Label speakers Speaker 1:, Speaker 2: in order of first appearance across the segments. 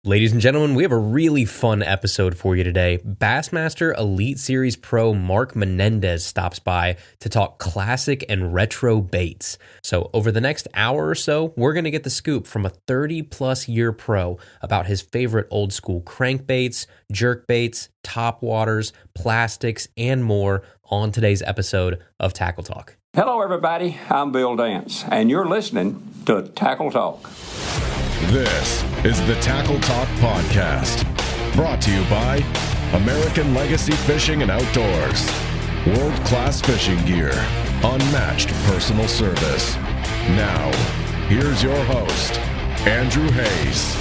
Speaker 1: Ladies and gentlemen, we have a really fun episode for you today. Bassmaster Elite Series Pro Mark Menendez stops by to talk classic and retro baits. So over the next hour or so, we're going to get the scoop from a 30-plus year pro about his favorite old school crankbaits, jerkbaits, topwaters, plastics, and more on today's episode of Tackle Talk.
Speaker 2: Hello everybody, I'm Bill Dance, and you're listening to Tackle Talk.
Speaker 3: This is the Tackle Talk Podcast, brought to you by American Legacy Fishing and Outdoors. World-class fishing gear, unmatched personal service. Now, here's your host, Andrew Hayes.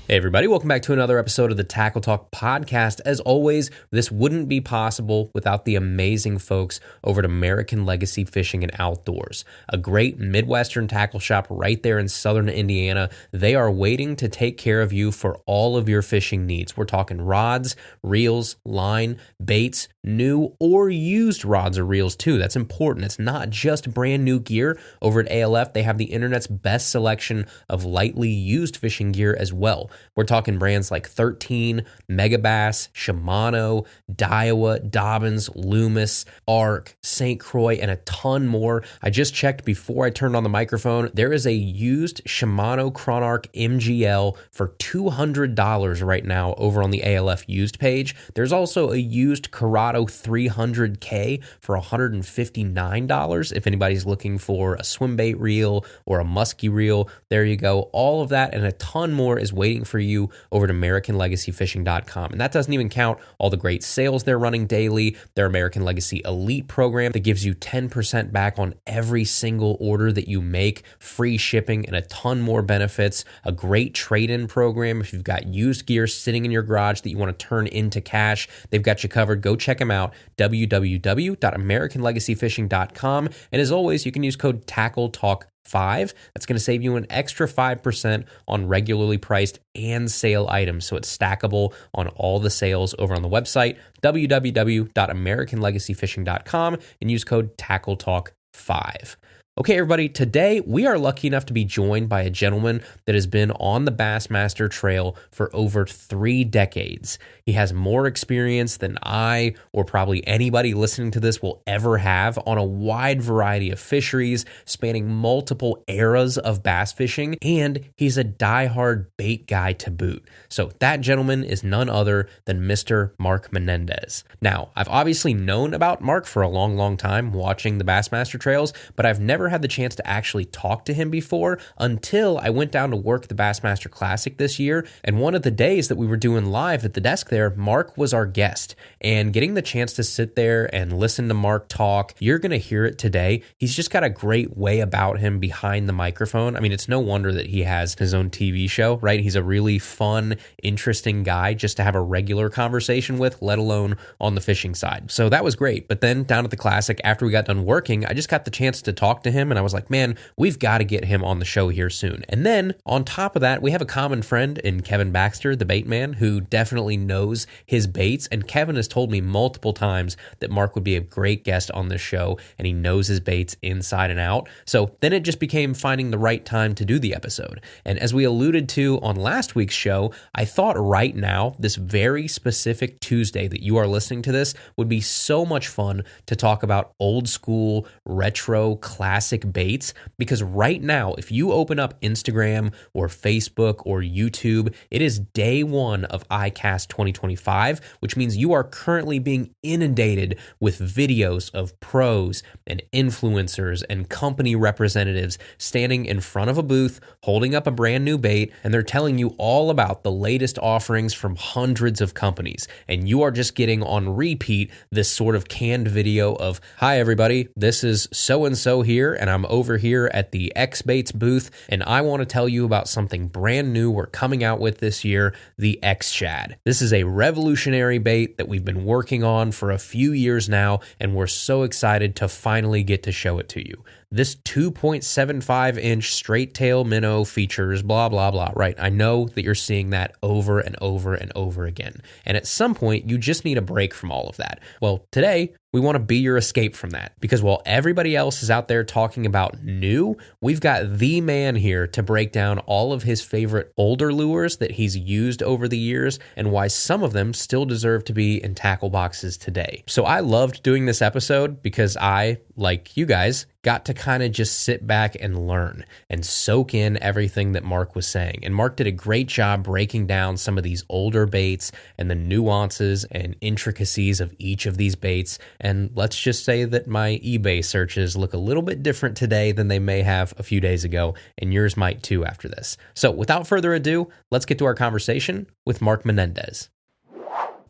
Speaker 1: Hey everybody, welcome back to another episode of the Tackle Talk Podcast. As always, this wouldn't be possible without the amazing folks over at American Legacy Fishing and Outdoors, a great Midwestern tackle shop right there in southern Indiana. They are waiting to take care of you for all of your fishing needs. We're talking rods, reels, line, baits, new or used rods or reels too. That's important. It's not just brand new gear. Over at ALF, they have the internet's best selection of lightly used fishing gear as well. We're talking brands like 13, Megabass, Shimano, Daiwa, Dobbins, Loomis, Arc, St. Croix, and a ton more. I just checked before I turned on the microphone. There is a used Shimano Chronarch MGL for $200 right now over on the ALF used page. There's also a used Corrado 300K for $159 if anybody's looking for a swim bait reel or a musky reel. There you go. All of that and a ton more is waiting for you over at AmericanLegacyFishing.com. And that doesn't even count all the great sales they're running daily, their American Legacy Elite program that gives you 10% back on every single order that you make, free shipping, and a ton more benefits, a great trade-in program. If you've got used gear sitting in your garage that you want to turn into cash, they've got you covered. Go check them out, www.AmericanLegacyFishing.com. And as always, you can use code TACKLETALK5. That's going to save you an extra 5% on regularly priced and sale items. So it's stackable on all the sales over on the website, www.AmericanLegacyFishing.com, and use code TACKLETALK5. Okay, everybody, today we are lucky enough to be joined by a gentleman that has been on the Bassmaster Trail for over 3 decades. He has more experience than I or probably anybody listening to this will ever have on a wide variety of fisheries, spanning multiple eras of bass fishing, and he's a diehard bait guy to boot. So that gentleman is none other than Mr. Mark Menendez. Now, I've obviously known about Mark for a long, long time watching the Bassmaster Trails, but I've never had the chance to actually talk to him before until I went down to work the Bassmaster Classic this year. And one of the days that we were doing live at the desk there, Mark was our guest. And getting the chance to sit there and listen to Mark talk, you're going to hear it today. He's just got a great way about him behind the microphone. I mean, it's no wonder that he has his own TV show, right? He's a really fun, interesting guy just to have a regular conversation with, let alone on the fishing side. So that was great. But then down at the Classic, after we got done working, I just got the chance to talk to him, and I was like, man, we've got to get him on the show here soon. And then on top of that, we have a common friend in Kevin Baxter, the bait man, who definitely knows his baits. And Kevin has told me multiple times that Mark would be a great guest on this show, and he knows his baits inside and out. So then it just became finding the right time to do the episode. And as we alluded to on last week's show, I thought right now, this very specific Tuesday that you are listening to this, would be so much fun to talk about old school, retro, classic baits, because right now, if you open up Instagram or Facebook or YouTube, it is day one of ICAST 2025, which means you are currently being inundated with videos of pros and influencers and company representatives standing in front of a booth, holding up a brand new bait, and they're telling you all about the latest offerings from hundreds of companies. And you are just getting on repeat this sort of canned video of, hi everybody, this is so-and-so here, and I'm over here at the X-Baits booth, and I want to tell you about something brand new we're coming out with this year, the X-Shad. This is a revolutionary bait that we've been working on for a few years now, and we're so excited to finally get to show it to you. this 2.75-inch straight tail minnow features blah, blah, blah, right? I know that you're seeing that over and over and over again. And at some point, you just need a break from all of that. Well, today, we want to be your escape from that, because while everybody else is out there talking about new, we've got the man here to break down all of his favorite older lures that he's used over the years and why some of them still deserve to be in tackle boxes today. So I loved doing this episode because I, like you guys, got to kind of just sit back and learn and soak in everything that Mark was saying. And Mark did a great job breaking down some of these older baits and the nuances and intricacies of each of these baits. And let's just say that my eBay searches look a little bit different today than they may have a few days ago, and yours might too after this. So without further ado, let's get to our conversation with Mark Menendez.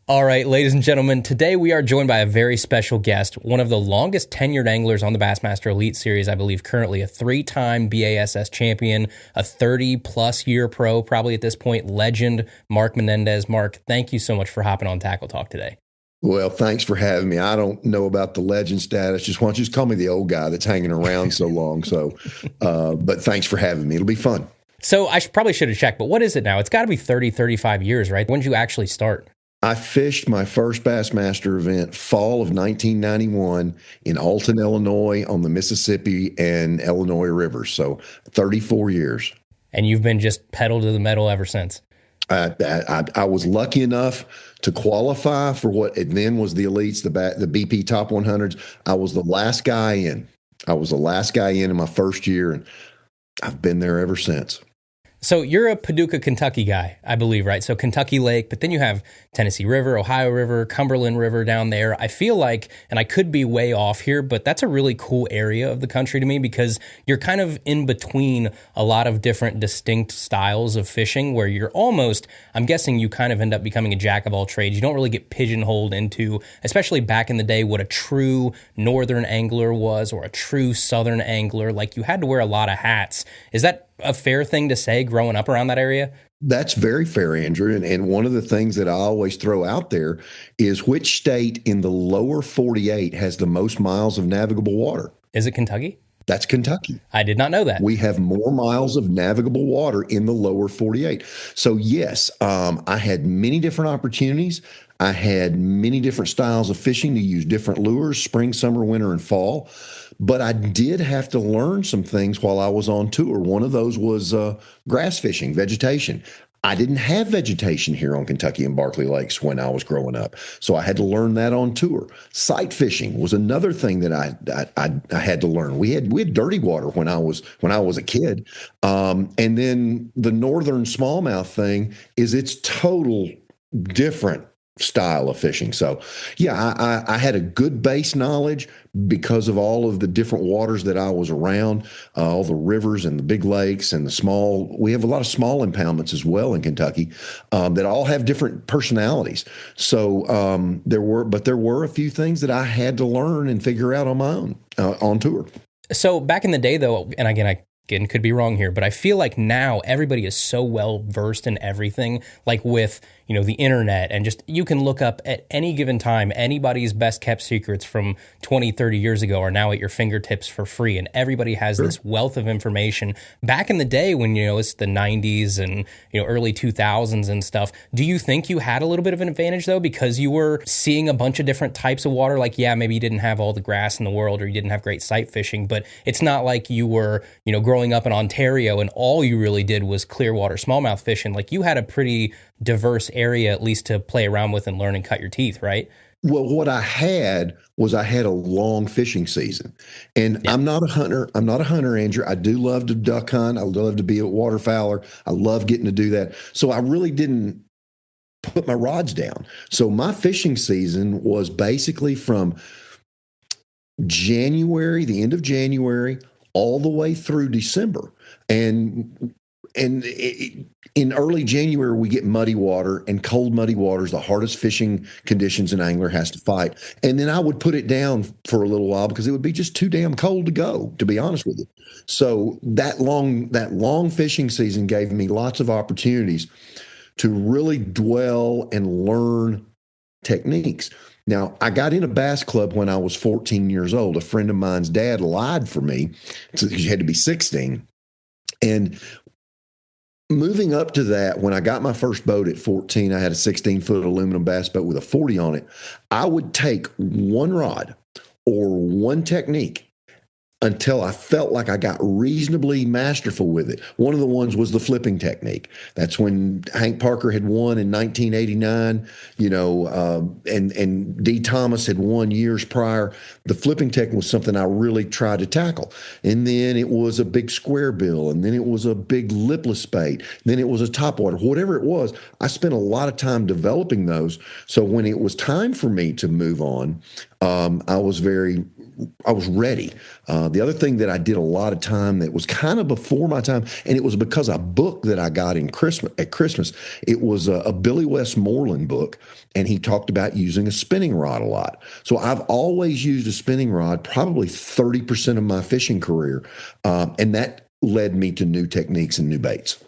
Speaker 1: All right, ladies and gentlemen, today we are joined by a very special guest, one of the longest tenured anglers on the Bassmaster Elite Series, I believe currently a 3-time BASS champion, a 30-plus year pro, probably at this point, legend, Mark Menendez. Mark, thank you so much for hopping on Tackle Talk today.
Speaker 4: Well, thanks for having me. I don't know about the legend status. Why don't you just call me the old guy that's hanging around so long. So, but thanks for having me. It'll be fun.
Speaker 1: So I probably should have checked, but what is it now? It's got to be 30, 35 years, right? When did you actually start?
Speaker 4: I fished my first Bassmaster event fall of 1991 in Alton, Illinois on the Mississippi and Illinois rivers. So 34 years.
Speaker 1: And you've been just pedal to the metal ever since.
Speaker 4: I was lucky enough to qualify for what it then was the elites, the BP top 100s. I was the last guy in. In my first year, and I've been there ever since.
Speaker 1: So you're a Paducah, Kentucky guy, I believe, right? So Kentucky Lake, but then you have Tennessee River, Ohio River, Cumberland River down there. I feel like, and I could be way off here, but that's a really cool area of the country to me because you're kind of in between a lot of different distinct styles of fishing where you're almost, I'm guessing you kind of end up becoming a jack of all trades. You don't really get pigeonholed into, especially back in the day, what a true northern angler was or a true southern angler. Like you had to wear a lot of hats. Is that a fair thing to say growing up around that area?
Speaker 4: That's very fair, Andrew. And one of the things that I always throw out there is which state in the lower 48 has the most miles of navigable water?
Speaker 1: Is it Kentucky?
Speaker 4: That's Kentucky.
Speaker 1: I did not know that.
Speaker 4: We have more miles of navigable water in the lower 48. So yes, I had many different opportunities. I had many different styles of fishing to use different lures, spring, summer, winter, and fall. But I did have to learn some things while I was on tour. One of those was grass fishing, vegetation. I didn't have vegetation here on Kentucky and Barkley Lakes when I was growing up, so I had to learn that on tour. Sight fishing was another thing that I had to learn. We had dirty water when I was a kid, and then the northern smallmouth thing is it's total different style of fishing. So yeah, I had a good base knowledge because of all of the different waters that I was around, all the rivers and the big lakes and the small. We have a lot of small impoundments as well in Kentucky that all have different personalities. So there were a few things that I had to learn and figure out on my own on tour.
Speaker 1: So back in the day, though, and again, could be wrong here, but I feel like now everybody is so well versed in everything, like with, the internet, and just you can look up at any given time, anybody's best kept secrets from 20, 30 years ago are now at your fingertips for free. And everybody has this wealth of information. Back in the day when, it's the 90s and, early 2000s and stuff, do you think you had a little bit of an advantage though, because you were seeing a bunch of different types of water? Like, yeah, maybe you didn't have all the grass in the world or you didn't have great sight fishing, but it's not like you were, growing up in Ontario and all you really did was clear water smallmouth fishing. Like you had a pretty diverse area, at least to play around with and learn and cut your teeth, right?
Speaker 4: Well, what I had a long fishing season, and yeah. I'm not a hunter, Andrew. I do love to duck hunt. I love to be a waterfowler. I love getting to do that. So I really didn't put my rods down. So my fishing season was basically from January, the end of January, all the way through December. And in early January, we get muddy water, and cold muddy water is the hardest fishing conditions an angler has to fight. And then I would put it down for a little while because it would be just too damn cold to go, to be honest with you. So that long fishing season gave me lots of opportunities to really dwell and learn techniques. Now, I got in a bass club when I was 14 years old. A friend of mine's dad lied for me, so you had to be 16. And moving up to that, when I got my first boat at 14, I had a 16-foot aluminum bass boat with a 40 on it. I would take one rod or one technique until I felt like I got reasonably masterful with it. One of the ones was the flipping technique. That's when Hank Parker had won in 1989, and D. Thomas had won years prior. The flipping technique was something I really tried to tackle. And then it was a big square bill, and then it was a big lipless bait, then it was a topwater. Whatever it was, I spent a lot of time developing those. So when it was time for me to move on, I was ready. The other thing that I did a lot of time that was kind of before my time, and it was because a book that I got at Christmas. It was a Billy Westmoreland book, and he talked about using a spinning rod a lot. So I've always used a spinning rod, probably 30% of my fishing career, and that led me to new techniques and new baits.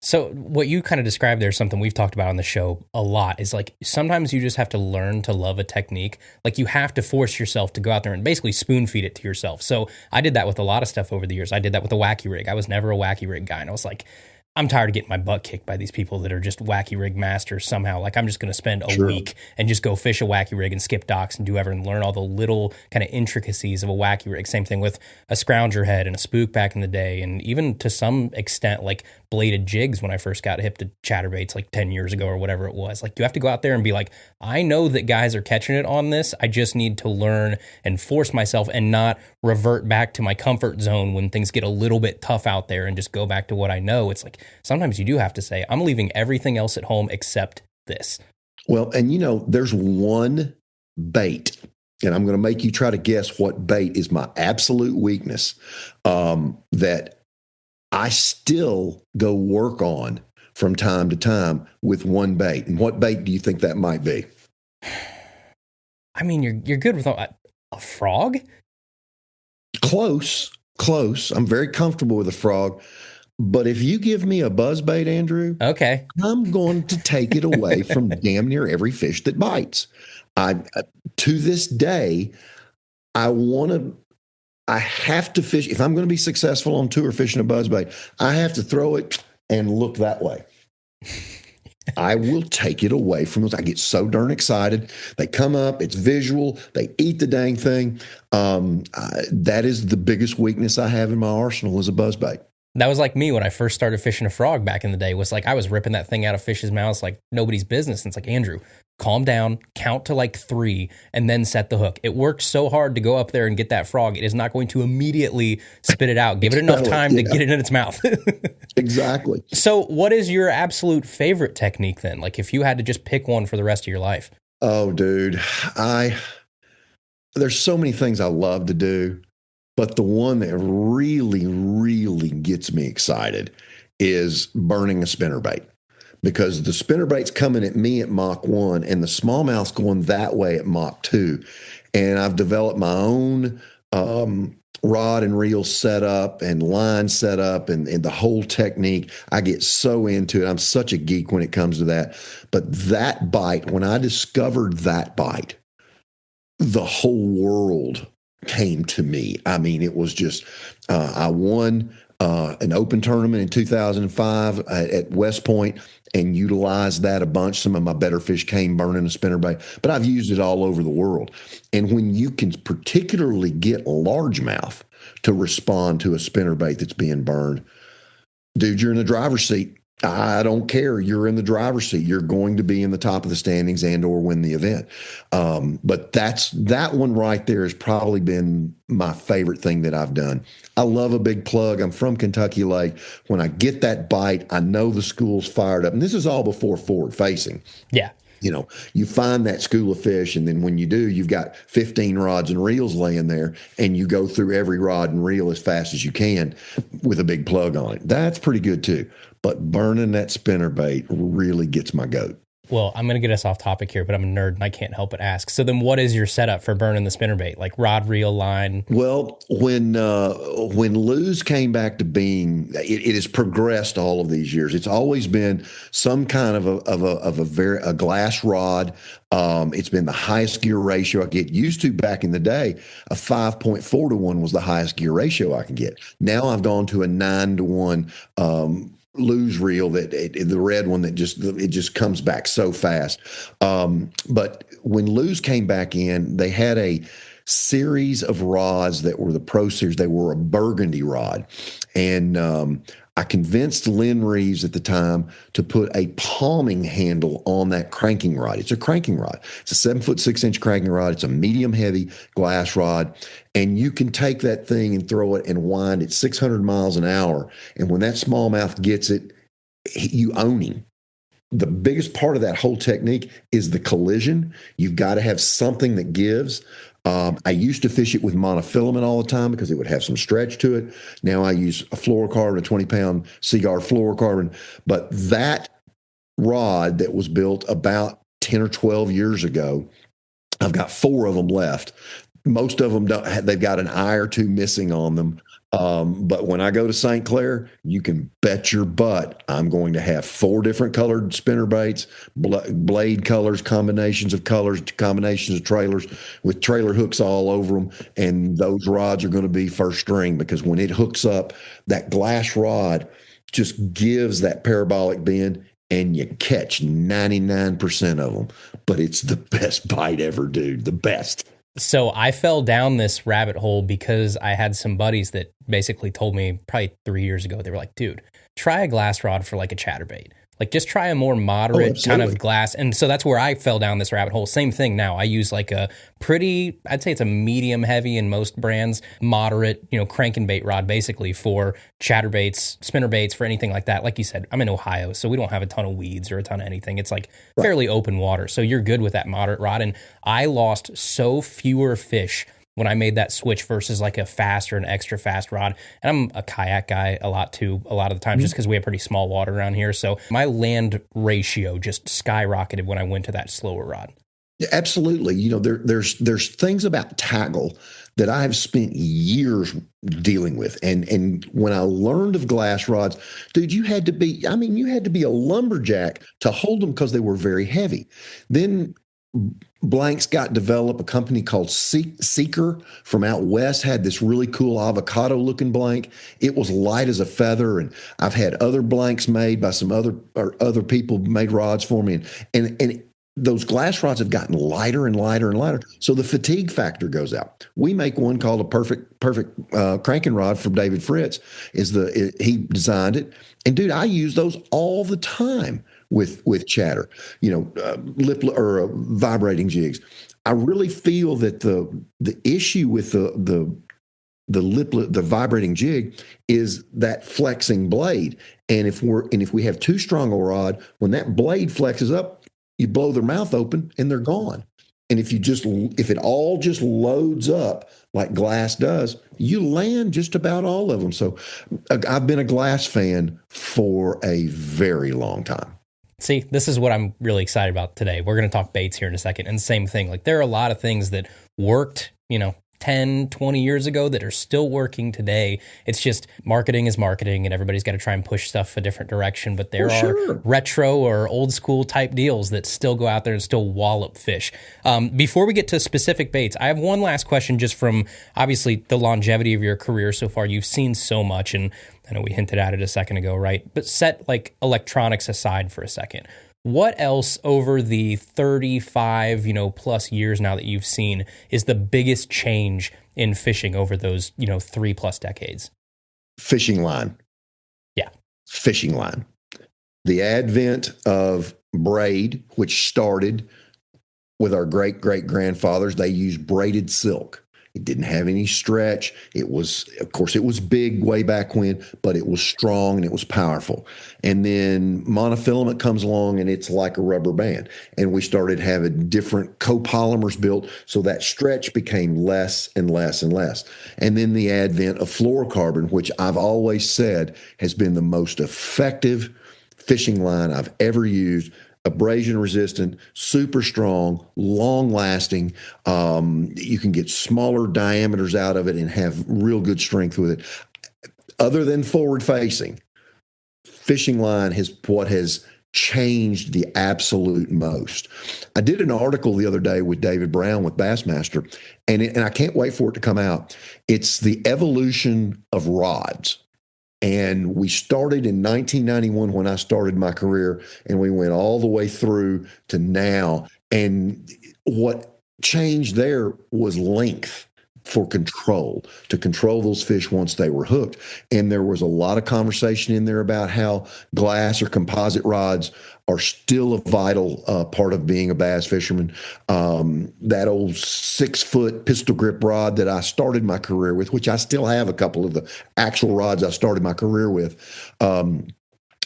Speaker 5: So what you kind of described there is something we've talked about on the show a lot, is like sometimes you just have to learn to love a technique. Like you have to force yourself to go out there and basically spoon feed it to yourself. So I did that with a lot of stuff over the years. I did that with the wacky rig. I was never a wacky rig guy. And I was like, I'm tired of getting my butt kicked by these people that are just wacky rig masters somehow. Like I'm just going to spend a week and just go fish a wacky rig and skip docks and do whatever and learn all the little kind of intricacies of a wacky rig. Same thing with a scrounger head and a spook back in the day. And even to some extent, like bladed jigs when I first got hip to chatterbaits like 10 years ago or whatever it was. Like you have to go out there and be like, I know that guys are catching it on this. I just need to learn and force myself and not revert back to my comfort zone when things get a little bit tough out there and just go back to what I know. It's like sometimes you do have to say, I'm leaving everything else at home except this.
Speaker 4: Well, and there's one bait, and I'm going to make you try to guess what bait is my absolute weakness, that I still go work on from time to time with one bait. And what bait do you think that might be?
Speaker 5: I mean, you're good with a frog?
Speaker 4: Close. I'm very comfortable with a frog. But if you give me a buzzbait, Andrew,
Speaker 5: okay,
Speaker 4: I'm going to take it away from damn near every fish that bites. To this day, I have to fish. If I'm going to be successful on tour fishing a buzzbait, I have to throw it and look that way. I will take it away from those. I get so darn excited. They come up, it's visual, they eat the dang thing. That is the biggest weakness I have in my arsenal is a buzzbait.
Speaker 5: That was like me when I first started fishing a frog back in the day. Was like I was ripping that thing out of fish's mouths like nobody's business. And it's like, Andrew, calm down, count to like 3, and then set the hook. It worked so hard to go up there and get that frog. It is not going to immediately spit it out. Give it enough time to get it in its mouth.
Speaker 4: Exactly.
Speaker 5: So what is your absolute favorite technique then? Like if you had to just pick one for the rest of your life?
Speaker 4: Oh, dude, there's so many things I love to do. But the one that really, really gets me excited is burning a spinnerbait, because the spinnerbait's coming at me at Mach 1 and the smallmouth's going that way at Mach 2. And I've developed my own rod and reel setup and line setup and the whole technique. I get so into it. I'm such a geek when it comes to that. But that bite, when I discovered that bite, the whole world came to me. I mean, it was just, I won an open tournament in 2005 at West Point and utilized that a bunch. Some of my better fish came burning a spinnerbait, but I've used it all over the world. And when you can particularly get largemouth to respond to a spinnerbait that's being burned, dude, you're in the driver's seat. I don't care. You're in the driver's seat. You're going to be in the top of the standings and or win the event. But that one right there has probably been my favorite thing that I've done. I love a big plug. I'm from Kentucky Lake. When I get that bite, I know the school's fired up. And this is all before forward facing.
Speaker 5: Yeah.
Speaker 4: You find that school of fish, and then when you do, you've got 15 rods and reels laying there, and you go through every rod and reel as fast as you can with a big plug on it. That's pretty good too. But burning that spinnerbait really gets my goat.
Speaker 5: Well, I'm going to get us off topic here, but I'm a nerd and I can't help but ask. So then what is your setup for burning the spinnerbait? Like rod, reel, line?
Speaker 4: Well, when Lew's came back to being, it has progressed all of these years. It's always been some kind of a glass rod. It's been the highest gear ratio I get. Used to back in the day, a 5.4 to 1 was the highest gear ratio I can get. Now I've gone to a 9 to 1 Lew's reel, the red one that just comes back so fast. But when Lew's came back in, they had a series of rods that were the Pro Series. They were a burgundy rod, and I convinced Lynn Reeves at the time to put a palming handle on that cranking rod. It's a cranking rod. It's a 7'6" cranking rod. It's a medium heavy glass rod, and you can take that thing and throw it and wind at 600 miles an hour. And when that smallmouth gets it, you own him. The biggest part of that whole technique is the collision. You've got to have something that gives. I used to fish it with monofilament all the time because it would have some stretch to it. Now I use a fluorocarbon, a 20-pound Seaguar fluorocarbon. But that rod that was built about 10 or 12 years ago, I've got 4 of them left. Most of them they've got an eye or two missing on them. But when I go to St. Clair, you can bet your butt I'm going to have 4 different colored spinnerbaits, blade colors, combinations of trailers with trailer hooks all over them. And those rods are going to be first string because when it hooks up, that glass rod just gives that parabolic bend and you catch 99% of them. But it's the best bite ever, dude. The best.
Speaker 5: So I fell down this rabbit hole because I had some buddies that basically told me probably 3 years ago, they were like, dude, try a glass rod for like a chatterbait. Like just try a more moderate kind of glass. And so that's where I fell down this rabbit hole. Same thing now. I use like a pretty, I'd say it's a medium heavy in most brands, moderate, cranking bait rod basically for chatterbaits, spinnerbaits, for anything like that. Like you said, I'm in Ohio, so we don't have a ton of weeds or a ton of anything. It's like fairly open water. So you're good with that moderate rod. And I lost so fewer fish when I made that switch versus like a fast or an extra fast rod. And I'm a kayak guy a lot of the time, just because we have pretty small water around here. So my land ratio just skyrocketed when I went to that slower rod.
Speaker 4: Absolutely. There's things about tackle that I have spent years dealing with. And when I learned of glass rods, dude, you had to be a lumberjack to hold them because they were very heavy. Then blanks got developed. A company called Seeker from out west had this really cool avocado looking blank. It was light as a feather. And I've had other blanks made by some other people made rods for me. And those glass rods have gotten lighter and lighter and lighter. So the fatigue factor goes out. We make one called a perfect cranking rod from David Fritz. He designed it. And dude, I use those all the time with chatter, lip or vibrating jigs. I really feel that the issue with the vibrating jig is that flexing blade. And if we have too strong a rod, when that blade flexes up, you blow their mouth open and they're gone. And if it all just loads up like glass does, you land just about all of them. So I've been a glass fan for a very long time.
Speaker 5: See, this is what I'm really excited about today. We're going to talk baits here in a second. And same thing, like there are a lot of things that worked, 10, 20 years ago that are still working today. It's just marketing is marketing and everybody's got to try and push stuff a different direction. But there are retro or old school type deals that still go out there and still wallop fish. Before we get to specific baits, I have one last question just from obviously the longevity of your career so far. You've seen so much, and I know we hinted at it a second ago, right? But set like electronics aside for a second. What else over the 35, plus years now that you've seen is the biggest change in fishing over those, 3+ decades?
Speaker 4: Fishing line.
Speaker 5: Yeah.
Speaker 4: Fishing line. The advent of braid, which started with our great-great-grandfathers. They used braided silk. It didn't have any stretch. It was big way back when, but it was strong and it was powerful. And then monofilament comes along and it's like a rubber band. And we started having different copolymers built, so that stretch became less and less and less. And then the advent of fluorocarbon, which I've always said has been the most effective fishing line I've ever used. abrasion resistant, super strong, long lasting. You can get smaller diameters out of it and have real good strength with it. Other than forward facing, fishing line has what has changed the absolute most. I did an article the other day with David Brown with Bassmaster, and I can't wait for it to come out. It's the evolution of rods. And we started in 1991 when I started my career, and we went all the way through to now. And what changed there was length for control, to control those fish once they were hooked. And there was a lot of conversation in there about how glass or composite rods are still a vital part of being a bass fisherman. That old 6-foot pistol grip rod that I started my career with, which I still have a couple of the actual rods I started my career with,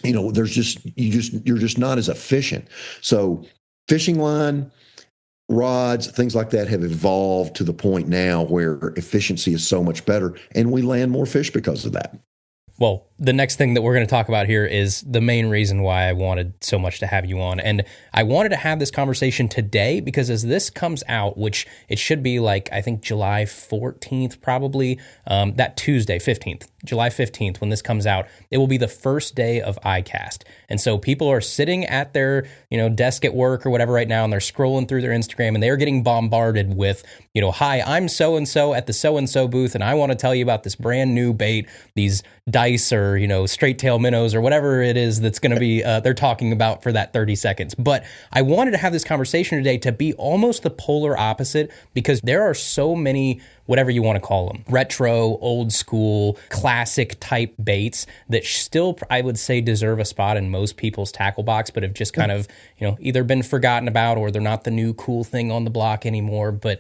Speaker 4: you're just not as efficient. So fishing line, rods, things like that have evolved to the point now where efficiency is so much better, and we land more fish because of that.
Speaker 5: Well, the next thing that we're going to talk about here is the main reason why I wanted so much to have you on. And I wanted to have this conversation today because as this comes out, which it should be like, I think July 14th, probably, that Tuesday, 15th, July 15th, when this comes out, it will be the first day of iCast. And so people are sitting at their, desk at work or whatever right now, and they're scrolling through their Instagram, and they're getting bombarded with, hi, I'm so-and-so at the so-and-so booth, and I want to tell you about this brand new bait, these dice or, straight tail minnows or whatever it is that's going to be, they're talking about for that 30 seconds. But I wanted to have this conversation today to be almost the polar opposite, because there are so many, whatever you want to call them, retro, old school, classic type baits that still, I would say, deserve a spot in most people's tackle box, but have just kind of, either been forgotten about or they're not the new cool thing on the block anymore, but,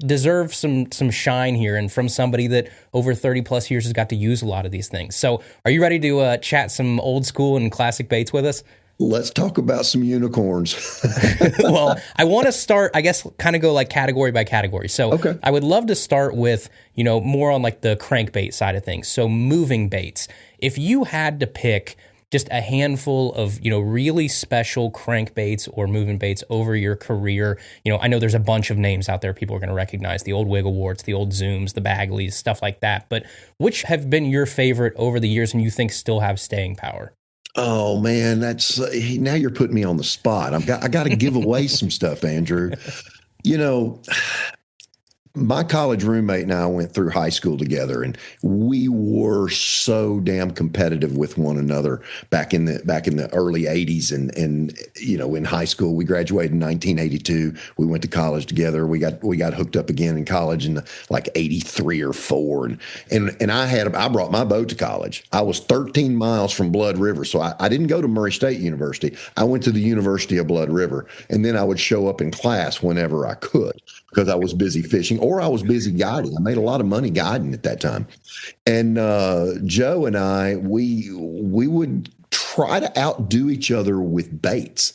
Speaker 5: deserve some shine here, and from somebody that over 30 plus years has got to use a lot of these things. So are you ready to chat some old school and classic baits with us?
Speaker 4: Let's talk about some unicorns.
Speaker 5: Well, I want to start, I guess, kind of go like category by category. So okay. I would love to start with, more on like the crankbait side of things. So moving baits. If you had to pick just a handful of, really special crankbaits or moving baits over your career, I know there's a bunch of names out there people are going to recognize, the old Wiggle Warts, the old Zooms, the Bagleys, stuff like that. But which have been your favorite over the years and you think still have staying power?
Speaker 4: Oh man, that's now you're putting me on the spot. I got to give away some stuff, Andrew. My college roommate and I went through high school together, and we were so damn competitive with one another back in the early 80s. And in high school, we graduated in 1982. We went to college together. We got hooked up again in college in like 83 or 4. And I brought my boat to college. I was 13 miles from Blood River, so I didn't go to Murray State University. I went to the University of Blood River, and then I would show up in class whenever I could, because I was busy fishing or I was busy guiding. I made a lot of money guiding at that time. And Joe and I, we would try to outdo each other with baits.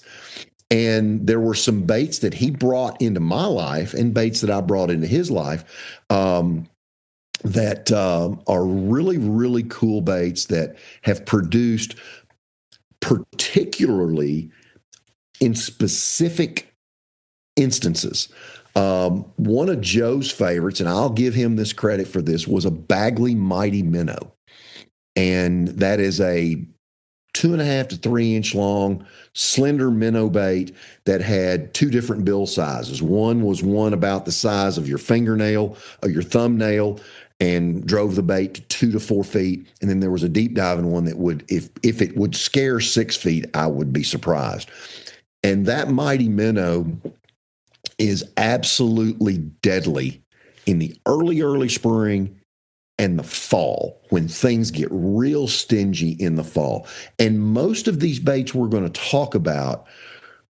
Speaker 4: And there were some baits that he brought into my life and baits that I brought into his life that are really, really cool baits that have produced, particularly in specific instances. One of Joe's favorites, and I'll give him this credit for this, was a Bagley Mighty Minnow. And that is a 2.5 to 3 inch long, slender minnow bait that had two different bill sizes. One was one about the size of your fingernail, or your thumbnail, and drove the bait to 2 to 4 feet. And then there was a deep diving one that would, if it would scare 6 feet, I would be surprised. And that Mighty Minnow is absolutely deadly in the early spring and the fall, when things get real stingy in the fall. And most of these baits we're going to talk about,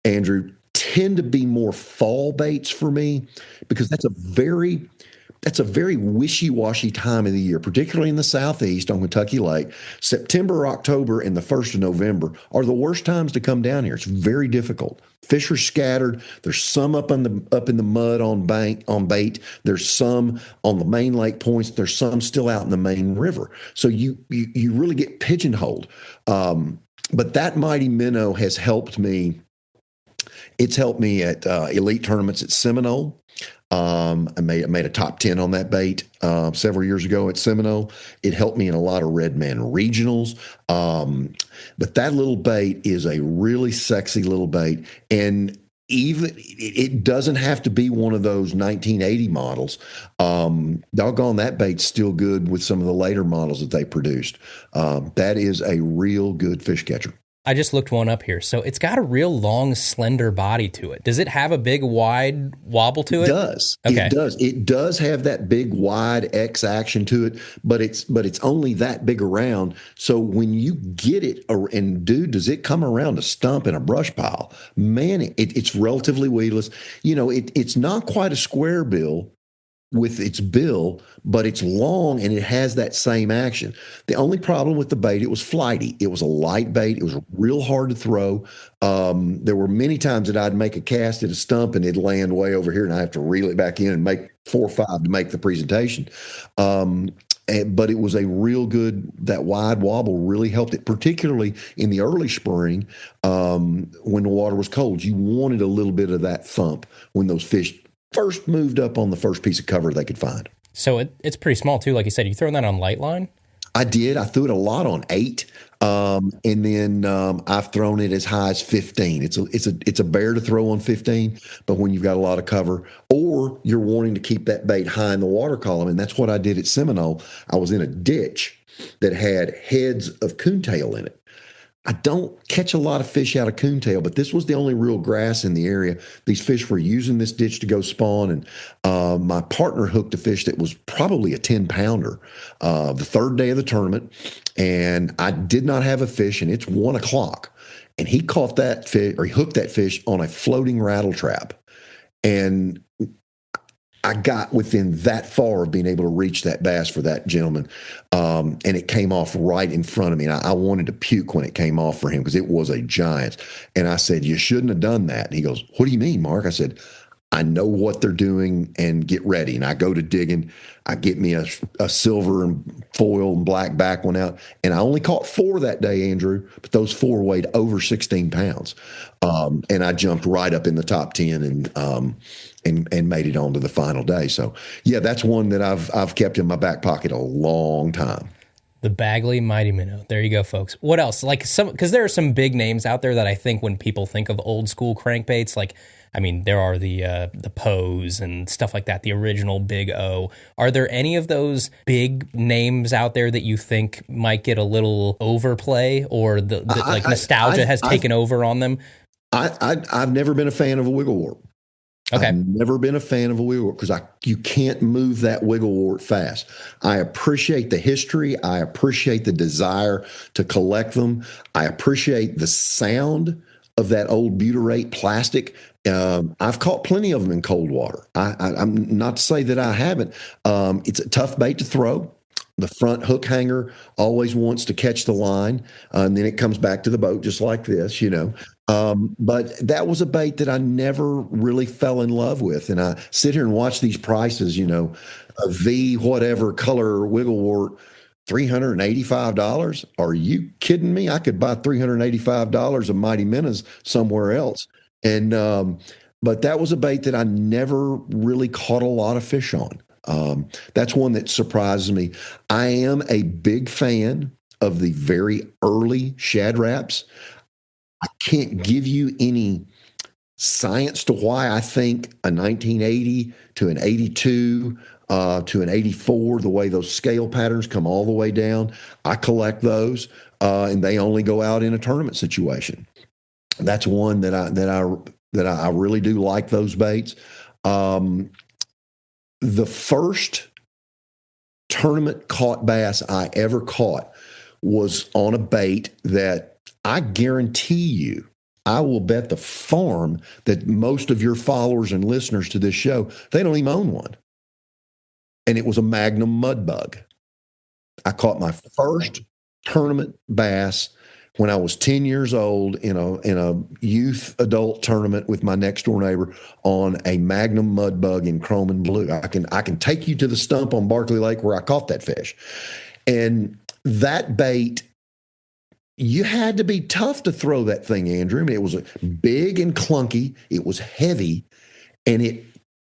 Speaker 4: Andrew, tend to be more fall baits for me, because that's a very wishy-washy time of the year, particularly in the Southeast on Kentucky Lake. September, October, and the 1st of November are the worst times to come down here. It's very difficult. Fish are scattered. There's some up in the mud on bait. There's some on the main lake points. There's some still out in the main river. So you really get pigeonholed. But that Mighty Minnow has helped me It's helped me at elite tournaments at Seminole. I made a top 10 on that bait several years ago at Seminole. It helped me in a lot of Redman regionals. But that little bait is a really sexy little bait. And even it doesn't have to be one of those 1980 models. Doggone, that bait's still good with some of the later models that they produced. That is a real good fish catcher.
Speaker 5: I just looked one up here. So it's got a real long, slender body to it. Does it have a big, wide wobble to it?
Speaker 4: It does.
Speaker 5: Okay.
Speaker 4: It does. It does have that big, wide X action to it, but it's only that big around. So when you get it, and dude, does it come around a stump in a brush pile? Man, it's relatively weedless. You know, it's not quite a square bill with its bill, but it's long and it has that same action. The only problem with the bait, it was flighty. It was a light bait. It was real hard to throw. There were many times that I'd make a cast at a stump and it'd land way over here and I have to reel it back in and make 4 or 5 to make the presentation. But it was a real good, that wide wobble really helped it, particularly in the early spring when the water was cold. You wanted a little bit of that thump when those fish first moved up on the first piece of cover they could find.
Speaker 5: So it's pretty small too. Like you said, you throw that on light line?
Speaker 4: I did. I threw it a lot on 8. And then I've thrown it as high as 15. It's a bear to throw on 15, but when you've got a lot of cover or you're wanting to keep that bait high in the water column, and that's what I did at Seminole. I was in a ditch that had heads of coontail in it. I don't catch a lot of fish out of coontail, but this was the only real grass in the area. These fish were using this ditch to go spawn, and my partner hooked a fish that was probably a 10-pounder the third day of the tournament, and I did not have a fish, and it's 1 o'clock, and he caught that fish, or he hooked that fish on a floating rattle trap, and I got within that far of being able to reach that bass for that gentleman, and it came off right in front of me. And I wanted to puke when it came off for him because it was a giant. And I said, "You shouldn't have done that." And he goes, "What do you mean, Mark?" I said, "I know what they're doing, and get ready." And I go to digging. I get me a silver and foil and black back one out. And I only caught 4 that day, Andrew, but those 4 weighed over 16 pounds. And I jumped right up in the top 10 and made it on to the final day. So, yeah, that's one that I've kept in my back pocket a long time.
Speaker 5: The Bagley Mighty Minnow. There you go, folks. What else? Like because there are some big names out there that I think when people think of old school crankbaits, like, I mean, there are the Pose and stuff like that, the original Big O. Are there any of those big names out there that you think might get a little overplay, or like nostalgia has taken over on them?
Speaker 4: I've never been a fan of a wiggle wart.
Speaker 5: Okay.
Speaker 4: I've never been a fan of a wiggle wart because you can't move that wiggle wart fast. I appreciate the history. I appreciate the desire to collect them. I appreciate the sound of that old butyrate plastic. I've caught plenty of them in cold water. I'm not to say that I haven't. It's a tough bait to throw. The front hook hanger always wants to catch the line, and then it comes back to the boat just like this, you know. But that was a bait that I never really fell in love with. And I sit here and watch these prices, you know, a V whatever color wiggle wart, $385. Are you kidding me? I could buy $385 of Mighty Mendez somewhere else. And but that was a bait that I never really caught a lot of fish on. That's one that surprises me. I am a big fan of the very early Shad Raps. I can't give you any science to why I think a 1980 to an 82 to an 84, the way those scale patterns come all the way down. I collect those, and they only go out in a tournament situation. That's one that I really do like those baits. The first tournament caught bass I ever caught was on a bait that I guarantee you, I will bet the farm that most of your followers and listeners to this show, they don't even own one. And it was a Magnum mud bug. I caught my first tournament bass when I was 10 years old in a youth adult tournament with my next door neighbor on a Magnum mud bug in chrome and blue. I can take you to the stump on Barkley Lake where I caught that fish. And that bait you had to be tough to throw that thing, Andrew. I mean, it was big and clunky. It was heavy, and it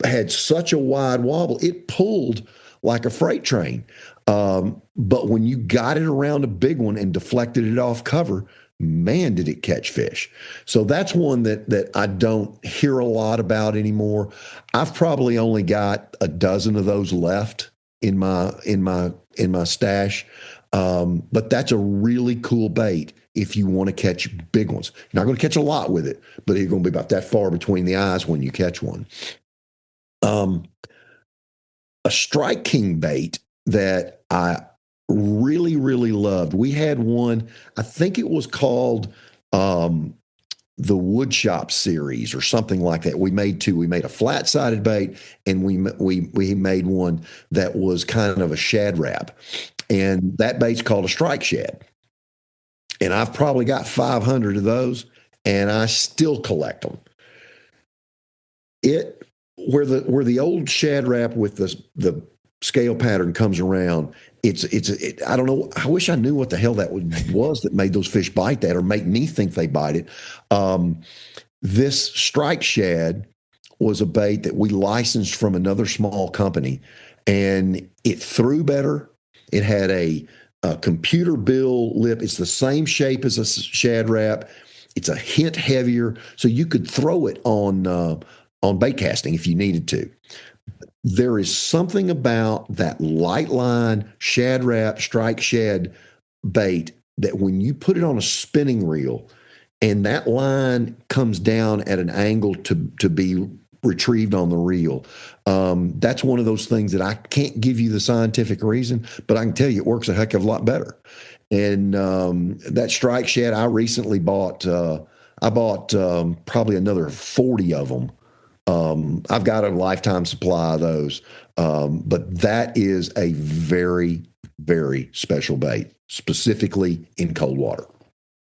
Speaker 4: had such a wide wobble. It pulled like a freight train. But when you got it around a big one and deflected it off cover, man, did it catch fish. So that's one that I don't hear a lot about anymore. I've probably only got a dozen of those left in my stash. But that's a really cool bait if you want to catch big ones. You're not going to catch a lot with it, but you're going to be about that far between the eyes when you catch one. A Strike King bait that I really, really loved. We had one, I think it was called the Woodshop series or something like that. We made two. We made a flat-sided bait, and we made one that was kind of a shad wrap. And that bait's called a strike shad. And I've probably got 500 of those, and I still collect them. Where the old shad wrap with the scale pattern comes around, I don't know. I wish I knew what the hell that was that made those fish bite that or make me think they bite it. This strike shad was a bait that we licensed from another small company, and it threw better. It had a computer bill lip. It's the same shape as a shad wrap. It's a hint heavier, so you could throw it on bait casting if you needed to. There is something about that light line shad wrap strike shad bait that when you put it on a spinning reel and that line comes down at an angle to be retrieved on the reel, that's one of those things that I can't give you the scientific reason, but I can tell you it works a heck of a lot better. And that strike shad, I recently bought. I bought probably another 40 of them. I've got a lifetime supply of those, but that is a very, very special bait, specifically in cold water.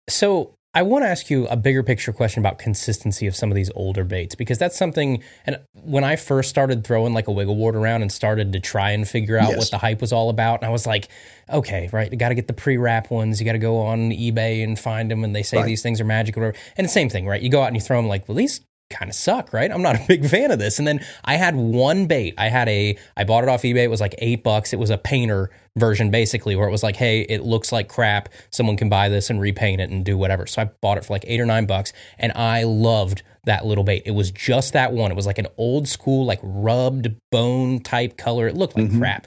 Speaker 5: So I want to ask you a bigger picture question about consistency of some of these older baits, because that's something, and when I first started throwing like a wiggle wart around and started to try and figure out what the hype was all about, and I was like, okay, right, you got to get the pre-wrap ones, you got to go on eBay and find them, and they say these things are magic or whatever. And the same thing, right? You go out and you throw them like, well, these kind of suck, right? I'm not a big fan of this. And then I had one bait. I bought it off eBay. It was like $8. It was a painter version, basically, where it was like, hey, it looks like crap. Someone can buy this and repaint it and do whatever. So I bought it for like $8 or $9, and I loved that little bait. It was just that one. It was like an old school, like rubbed bone type color. It looked like crap.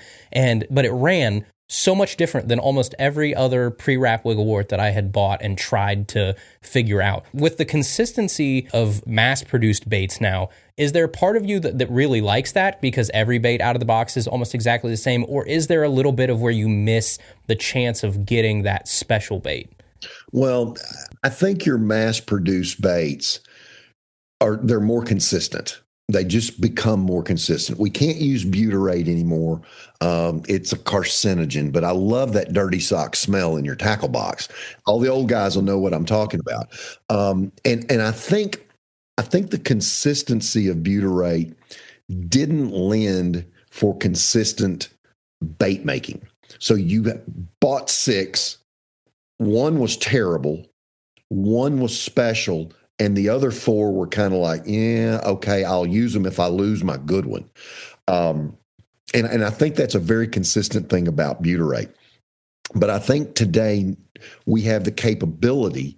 Speaker 5: But it ran so much different than almost every other pre-wrap wiggle wart that I had bought and tried to figure out. With the consistency of mass-produced baits now, is there a part of you that really likes that because every bait out of the box is almost exactly the same, or is there a little bit of where you miss the chance of getting that special bait?
Speaker 4: Well, I think your mass-produced baits they're more consistent. They just become more consistent. We can't use butyrate anymore. It's a carcinogen, but I love that dirty sock smell in your tackle box. All the old guys will know what I'm talking about. And I think the consistency of butyrate didn't lend for consistent bait making. So you bought 6. One was terrible. One was special. And the other 4 were kind of like, yeah, okay, I'll use them if I lose my good one. And I think that's a very consistent thing about butyrate. But I think today we have the capability,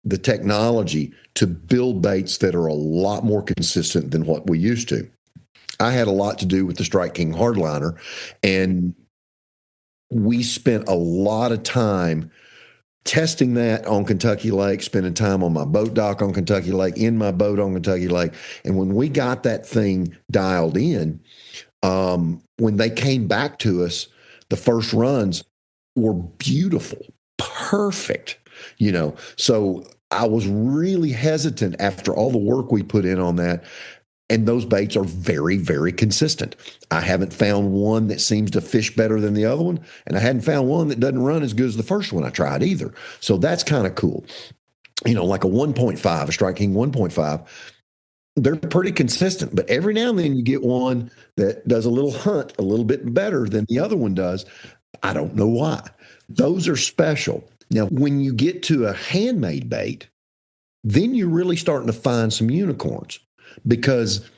Speaker 4: the technology to build baits that are a lot more consistent than what we used to. I had a lot to do with the Strike King hardliner, and we spent a lot of time testing that on Kentucky Lake, spending time on my boat dock on Kentucky Lake, in my boat on Kentucky Lake. And when we got that thing dialed in, when they came back to us, the first runs were beautiful, perfect, So I was really hesitant after all the work we put in on that. And those baits are very, very consistent. I haven't found one that seems to fish better than the other one, and I hadn't found one that doesn't run as good as the first one I tried either. So that's kind of cool. Like a 1.5, a Strike King 1.5, they're pretty consistent. But every now and then you get one that does a little hunt a little bit better than the other one does. I don't know why. Those are special. Now, when you get to a handmade bait, then you're really starting to find some unicorns, because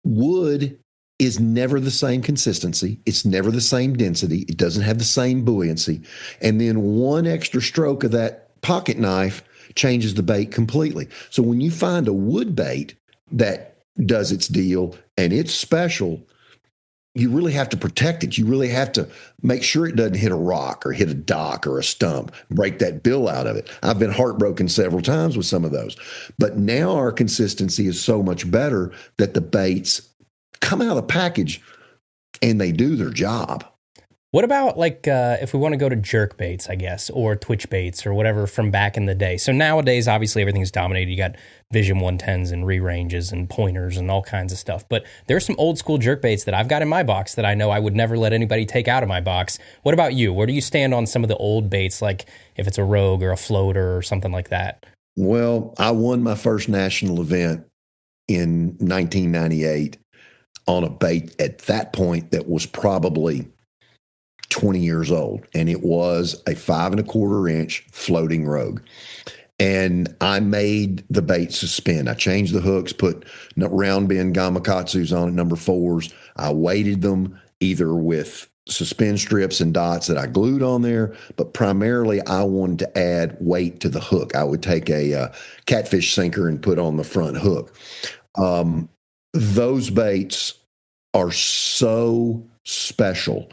Speaker 4: wood is never the same consistency. It's never the same density. It doesn't have the same buoyancy. And then one extra stroke of that pocket knife changes the bait completely. So when you find a wood bait that does its deal and it's special, you really have to protect it. You really have to make sure it doesn't hit a rock or hit a dock or a stump, break that bill out of it. I've been heartbroken several times with some of those. But now our consistency is so much better that the baits come out of the package and they do their job.
Speaker 5: What about like if we want to go to jerk baits, I guess, or twitch baits or whatever from back in the day? So nowadays, obviously, everything's dominated. You got Vision 110s and re-ranges and pointers and all kinds of stuff. But there's some old school jerk baits that I've got in my box that I know I would never let anybody take out of my box. What about you? Where do you stand on some of the old baits, like if it's a Rogue or a floater or something like that?
Speaker 4: Well, I won my first national event in 1998 on a bait at that point that was probably 20 years old, and it was a 5 1/4 inch floating Rogue. And I made the bait suspend. I changed the hooks, put round bend gamakatsus on it, number 4s. I weighted them either with suspend strips and dots that I glued on there, but primarily I wanted to add weight to the hook. I would take a catfish sinker and put on the front hook. Those baits are so special.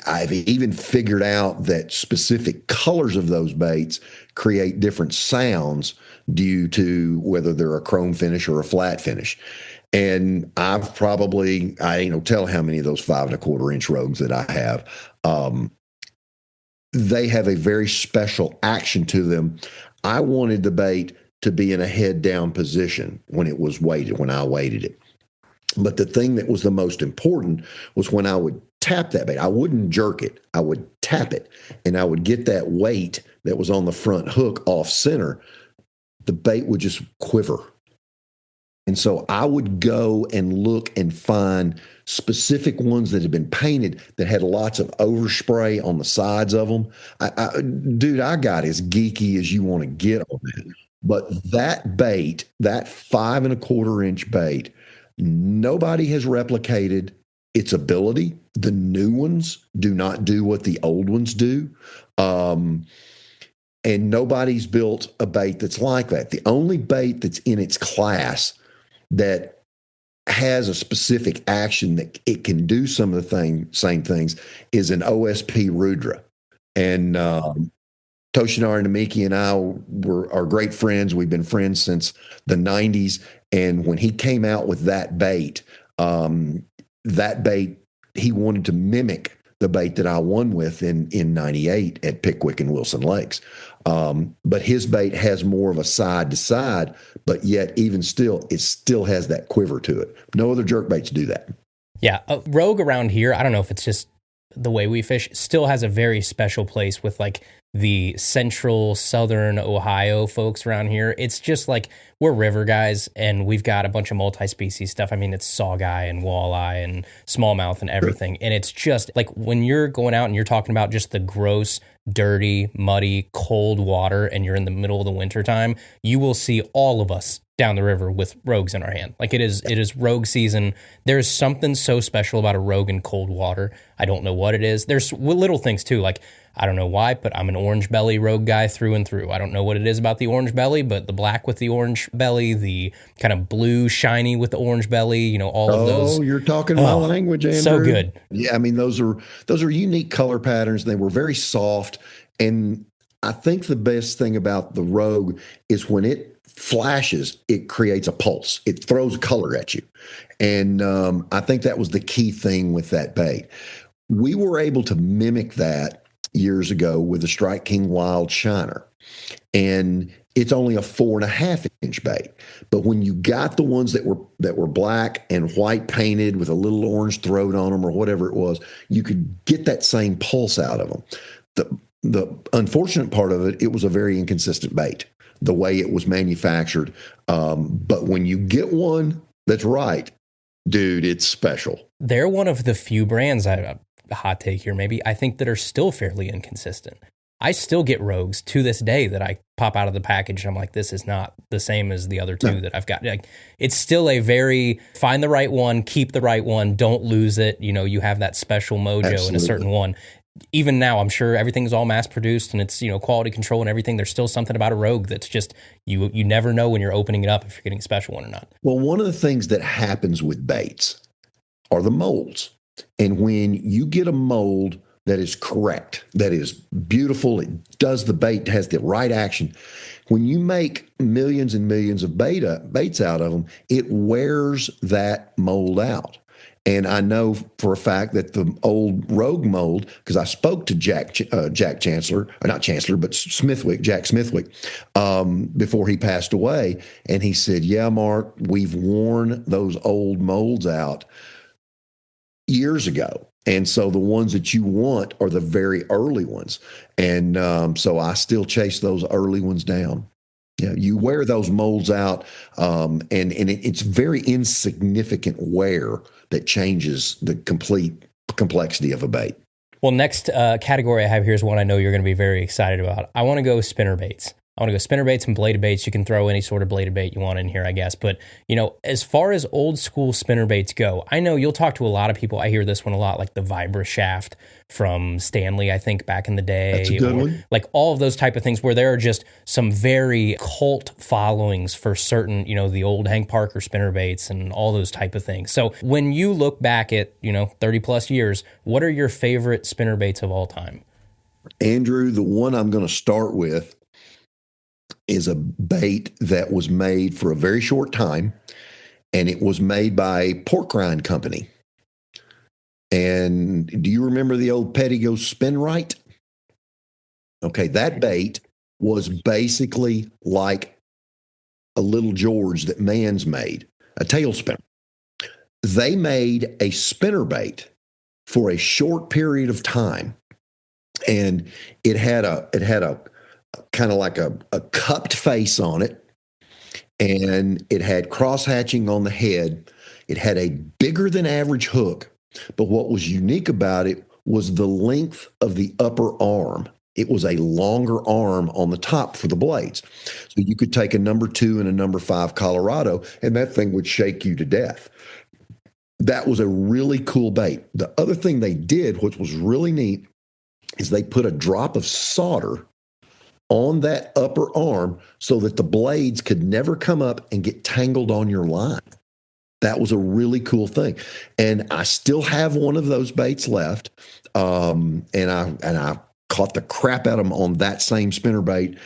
Speaker 4: I've even figured out that specific colors of those baits create different sounds due to whether they're a chrome finish or a flat finish. And I've probably, I ain't no tell how many of those 5 1/4 inch Rogues that I have. They have a very special action to them. I wanted the bait to be in a head down position when it was weighted, when I weighted it. But the thing that was the most important was when I would tap that bait. I wouldn't jerk it. I would tap it, and I would get that weight that was on the front hook off center. The bait would just quiver. And so I would go and look and find specific ones that had been painted that had lots of overspray on the sides of them. Dude, I got as geeky as you want to get on that. But that bait, that 5 1/4 inch bait, nobody has replicated its ability. The new ones do not do what the old ones do. And nobody's built a bait that's like that. The only bait that's in its class that has a specific action that it can do some of the same things is an OSP Rudra. And Toshinari Namiki and I are great friends. We've been friends since the 90s. And when he came out with that bait, he wanted to mimic the bait that I won with in 98 at Pickwick and Wilson Lakes. But his bait has more of a side to side, but yet even still, it still has that quiver to it. No other jerk baits do that.
Speaker 5: Yeah. A Rogue around here, I don't know if it's just the way we fish, still has a very special place with like the central southern Ohio folks around here. It's just like we're river guys and we've got a bunch of multi-species stuff. I mean, it's sawguy and walleye and smallmouth and everything. And it's just like when you're going out and you're talking about just the gross, dirty, muddy, cold water and you're in the middle of the winter time, you will see all of us down the river with Rogues in our hand. Like it is Rogue season. There's something so special about a Rogue in cold water. I don't know what it is. There's little things too, like I don't know why, but I'm an orange belly Rogue guy through and through. I don't know what it is about the orange belly, but the black with the orange belly, the kind of blue shiny with the orange belly, you know, all of those.
Speaker 4: Oh, you're talking my language, Andrew.
Speaker 5: So good.
Speaker 4: Yeah, I mean, those are unique color patterns. They were very soft. And I think the best thing about the Rogue is when it flashes, it creates a pulse. It throws color at you. And I think that was the key thing with that bait. We were able to mimic that years ago with the Strike King Wild Shiner. And it's only a 4.5 inch bait. But when you got the ones that were black and white painted with a little orange throat on them or whatever it was, you could get that same pulse out of them. The unfortunate part of it was a very inconsistent bait, the way it was manufactured. But when you get one that's right, dude, it's special.
Speaker 5: They're one of the few brands, a hot take here maybe, I think that are still fairly inconsistent. I still get rogues to this day that I pop out of the package. And I'm like, this is not the same as the other two that I've got. Like, it's still a very find the right one, keep the right one, don't lose it. You know, you have that special mojo in a certain one. Even now, I'm sure everything's all mass produced and it's, you know, quality control and everything. There's still something about a rogue that's just, you never know when you're opening it up if you're getting a special one or not.
Speaker 4: Well, one of the things that happens with baits are the molds. And when you get a mold that is correct, that is beautiful, it does the bait, has the right action. When you make millions and millions of baits out of them, it wears that mold out. And I know for a fact that the old Rogue mold, because I spoke to Jack Chancellor, or not Chancellor, but Jack Smithwick, before he passed away. And he said, yeah, Mark, we've worn those old molds out years ago. And so the ones that you want are the very early ones. And so I still chase those early ones down. Yeah, you wear those molds out, and it's very insignificant wear that changes the complete complexity of a bait.
Speaker 5: Well, next category I have here is one I know you're going to be very excited about. I want to go spinner baits. I want to go spinner baits and bladed baits. You can throw any sort of bladed bait you want in here, I guess. But, you know, as far as old school spinner baits go, I know you'll talk to a lot of people. I hear this one a lot, like the Vibra Shaft from Stanley, I think, back in the day.
Speaker 4: That's a good one.
Speaker 5: Like all of those type of things where there are just some very cult followings for certain, you know, the old Hank Parker spinner baits and all those type of things. So when you look back at, you know, 30 plus years, what are your favorite spinner baits of all time?
Speaker 4: Andrew, the one I'm going to start with is a bait that was made for a very short time, and it was made by a pork rind company. And do you remember the old Pettigo Spin Right? Okay, that bait was basically like a Little George that Mann's made, a tail spinner. They made a spinner bait for a short period of time, and it had a kind of like a cupped face on it, and it had cross hatching on the head. It had a bigger than average hook, but what was unique about it was the length of the upper arm. It was a longer arm on the top for the blades. So you could take a number 2 and a number 5 Colorado, and that thing would shake you to death. That was a really cool bait. The other thing they did, which was really neat, is they put a drop of solder on that upper arm so that the blades could never come up and get tangled on your line. That was a really cool thing. And I still have one of those baits left. And I caught the crap out of them on that same spinnerbait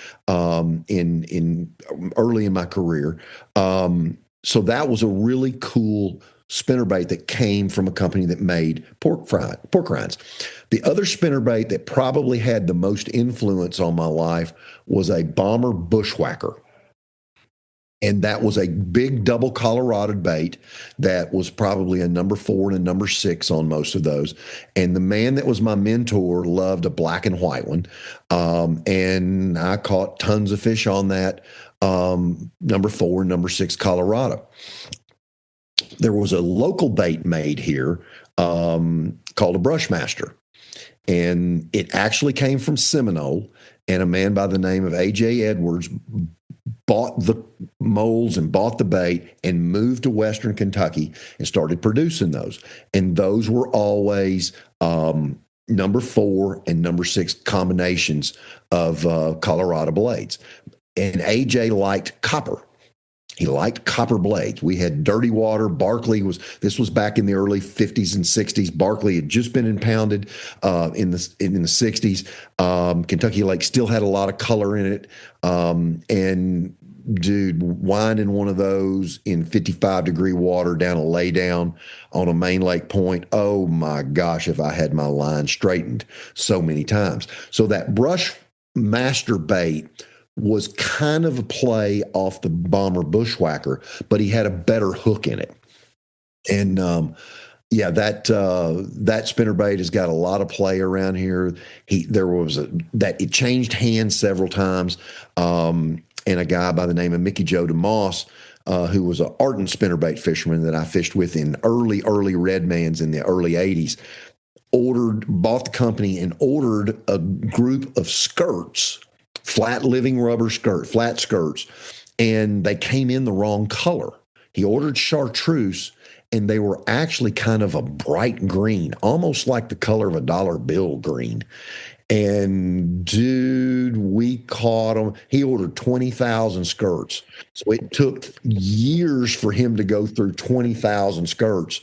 Speaker 4: in early in my career. So that was a really cool spinnerbait that came from a company that made pork rinds. The other spinnerbait that probably had the most influence on my life was a Bomber Bushwhacker. And that was a big double Colorado bait that was probably a number 4 and a number 6 on most of those. And the man that was my mentor loved a black and white one. And I caught tons of fish on that number 4 and number 6 Colorado. There was a local bait made here called a Brushmaster. And it actually came from Seminole. And a man by the name of A.J. Edwards bought the molds and bought the bait and moved to Western Kentucky and started producing those. And those were always number 4 and number 6 combinations of Colorado blades. And AJ liked copper. He liked copper blades. We had Dirty Water. This was back in the early 50s and 60s. Barkley had just been impounded in the 60s. Kentucky Lake still had a lot of color in it. And dude, winding one of those in 55-degree water down a laydown on a main lake point, oh my gosh, if I had my line straightened so many times. So that Brushmaster bait was kind of a play off the Bomber Bushwhacker, but he had a better hook in it. And that spinnerbait has got a lot of play around here. It changed hands several times. And a guy by the name of Mickey Joe DeMoss, who was an ardent spinnerbait fisherman that I fished with in early Redmans in the early 80s, bought the company and ordered a group of skirts, flat living rubber flat skirts, and they came in the wrong color. He ordered chartreuse, and they were actually kind of a bright green, almost like the color of a dollar bill green. And dude, we caught him. He ordered 20,000 skirts. So it took years for him to go through 20,000 skirts.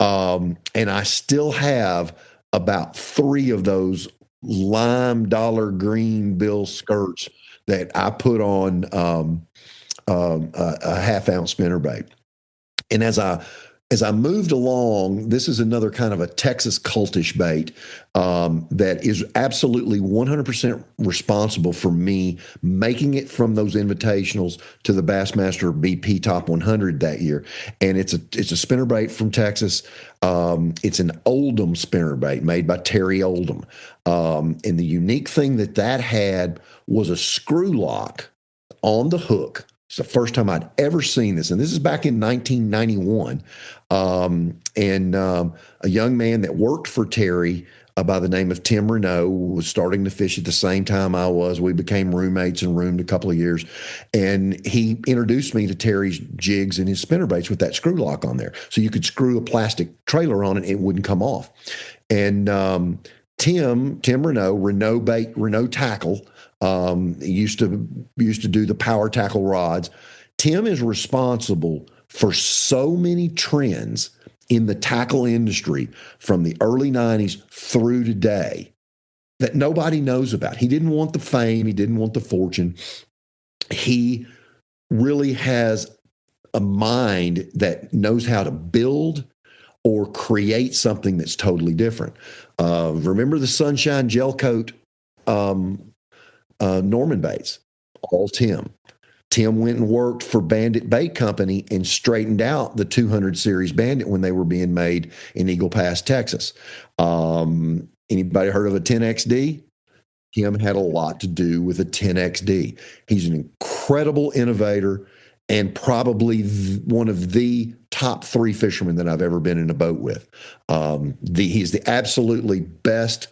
Speaker 4: And I still have about 3 of those lime dollar green bill skirts that I put on a half-ounce spinnerbait. And as I moved along, this is another kind of a Texas cultish bait that is absolutely 100% responsible for me making it from those invitationals to the Bassmaster BP Top 100 that year. And it's a spinnerbait from Texas. It's an Oldham spinnerbait made by Terry Oldham. And the unique thing that had was a screw lock on the hook. It's the first time I'd ever seen this. And this is back in 1991. A young man that worked for Terry by the name of Tim Renault was starting to fish at the same time I was. We became roommates and roomed a couple of years. And he introduced me to Terry's jigs and his spinnerbaits with that screw lock on there. So you could screw a plastic trailer on it and it wouldn't come off. And Tim Renault Tackle, used to do the power tackle rods. Tim is responsible for so many trends in the tackle industry from the early 90s through today that nobody knows about. He didn't want the fame. He didn't want the fortune. He really has a mind that knows how to build or create something that's totally different. Remember the Sunshine Gel Coat Norman baits? All Tim. Tim went and worked for Bandit Bait Company and straightened out the 200 series Bandit when they were being made in Eagle Pass, Texas. Anybody heard of a 10XD? Tim had a lot to do with a 10XD. He's an incredible innovator and probably one of the top 3 fishermen that I've ever been in a boat with. He's the absolutely best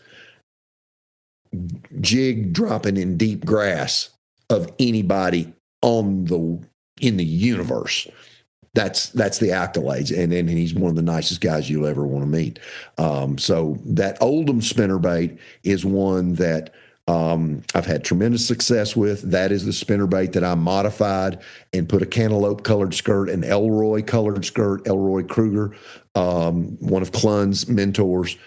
Speaker 4: jig dropping in deep grass of anybody in the universe. That's the accolades, and he's one of the nicest guys you'll ever want to meet. So that Oldham spinnerbait is one that I've had tremendous success with. That is the spinnerbait that I modified and put a cantaloupe colored skirt, an Elroy colored skirt, Elroy Kruger, one of Clunn's mentors,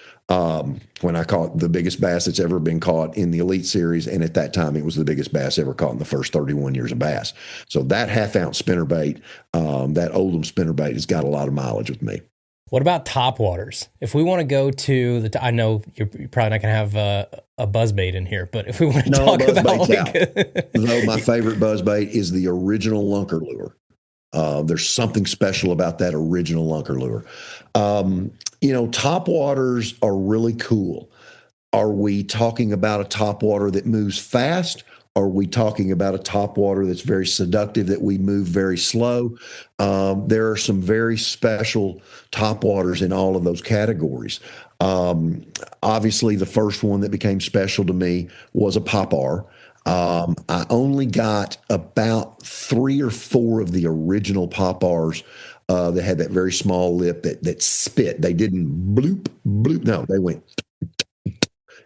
Speaker 4: when I caught the biggest bass that's ever been caught in the Elite Series. And at that time, it was the biggest bass ever caught in the first 31 years of bass. So that half-ounce spinnerbait, that Oldham spinnerbait, has got a lot of mileage with me.
Speaker 5: What about topwaters? If we want to go to I know you're probably not going to have a buzzbait in here, but if we want to talk about
Speaker 4: Though my favorite buzzbait is the original lunker lure. There's something special about that original lunker lure. Topwaters are really cool. Are we talking about a topwater that moves fast? Are we talking about a topwater that's very seductive, that we move very slow? There are some very special topwaters in all of those categories. Obviously, the first one that became special to me was a Pop-R. I only got about 3 or 4 of the original Pop-Rs that had that very small lip that spit. They didn't bloop, bloop. No, they went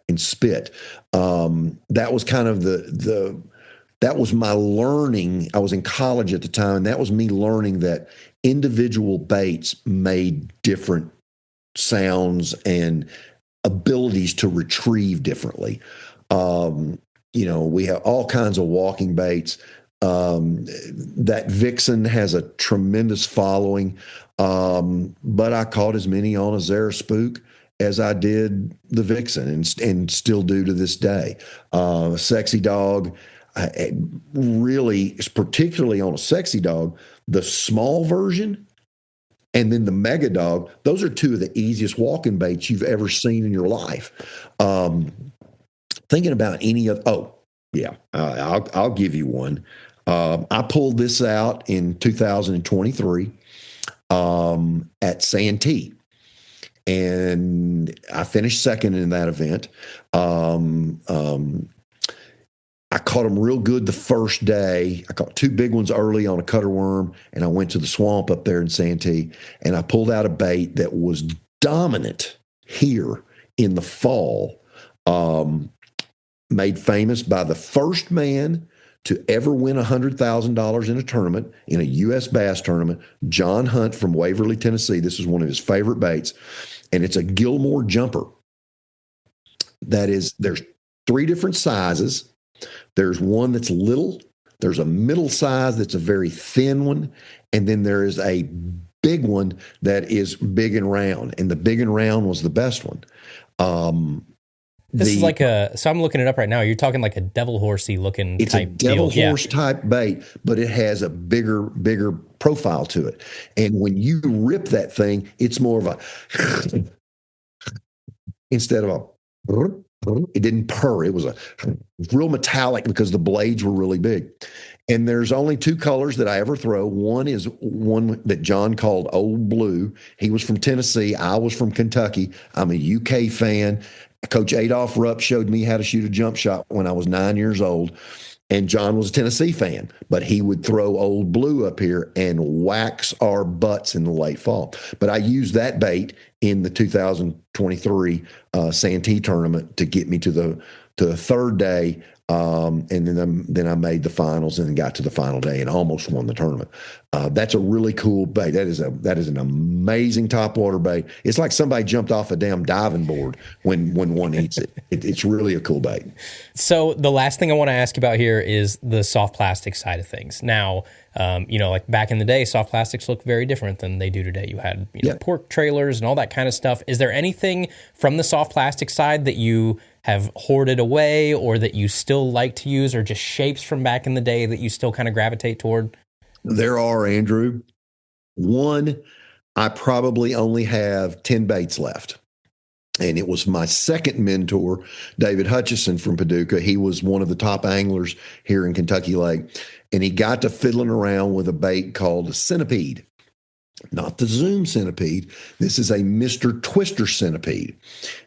Speaker 4: and spit. That was kind of that was my learning. I was in college at the time, and that was me learning that individual baits made different sounds and abilities to retrieve differently. We have all kinds of walking baits. That Vixen has a tremendous following, but I caught as many on a Zara Spook as I did the Vixen, and still do to this day. Sexy Dog, really, particularly on a Sexy Dog, the small version and then the Mega Dog, those are 2 of the easiest walking baits you've ever seen in your life. Thinking about any of, I'll give you one. I pulled this out in 2023 at Santee. and I finished second in that event. I caught them real good the first day. I caught 2 big ones early on a cutter worm, and I went to the swamp up there in Santee, and I pulled out a bait that was dominant here in the fall, made famous by the first man to ever win $100,000 in a tournament, in a U.S. bass tournament, John Hunt from Waverly, Tennessee. This is one of his favorite baits, and it's a Gilmore jumper. That is, there's 3 different sizes. There's one that's little, there's a middle size that's a very thin one, and then there is a big one that is big and round, and the big and round was the best one.
Speaker 5: This is like so I'm looking it up right now. You're talking like a devil horsey looking type deal.
Speaker 4: It's a devil horse type bait, but it has a bigger profile to it. And when you rip that thing, it's more of a instead of a it didn't purr. It was a real metallic because the blades were really big. And there's only 2 colors that I ever throw. One is one that John called Old Blue. He was from Tennessee. I was from Kentucky. I'm a UK fan. Coach Adolph Rupp showed me how to shoot a jump shot when I was 9 years old. And John was a Tennessee fan, but he would throw Old Blue up here and wax our butts in the late fall. But I used that bait in the 2023 Santee tournament to get me to the third day, and then I made the finals and got to the final day and almost won the tournament. That's a really cool bait. That is an amazing topwater bait. It's like somebody jumped off a damn diving board when one eats it. It's really a cool bait.
Speaker 5: So the last thing I want to ask about here is the soft plastic side of things. Now, like back in the day, soft plastics look very different than they do today. You had pork trailers and all that kind of stuff. Is there anything from the soft plastic side that you have hoarded away or that you still like to use, or just shapes from back in the day that you still kind of gravitate toward?
Speaker 4: There are, Andrew. One, I probably only have 10 baits left. And it was my second mentor, David Hutchison from Paducah. He was one of the top anglers here in Kentucky Lake. And he got to fiddling around with a bait called a centipede. Not the Zoom centipede. This is a Mr. Twister centipede.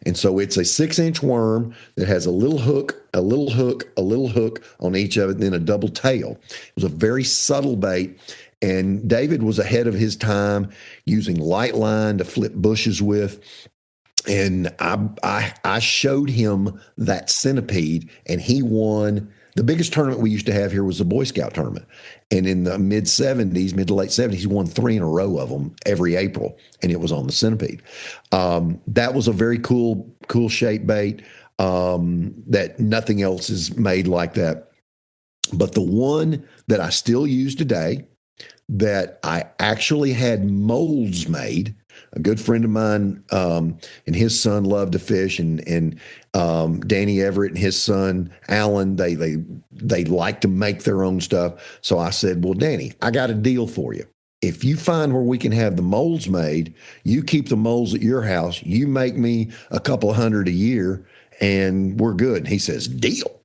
Speaker 4: And so it's a 6-inch worm that has a little hook, a little hook, a little hook on each of it, and then a double tail. It was a very subtle bait. And David was ahead of his time using light line to flip bushes with. And I showed him that centipede, and he won. The biggest tournament we used to have here was the Boy Scout tournament. And in the mid to late 70s, he won 3 in a row of them every April, and it was on the centipede. That was a very cool shape bait that nothing else is made like that. But the one that I still use today that I actually had molds made, a good friend of mine and his son loved to fish, and Danny Everett and his son Alan, they like to make their own stuff. So I said, well, Danny, I got a deal for you. If you find where we can have the molds made, you keep the molds at your house, you make me a couple $100 a year, and we're good. And he says, deal.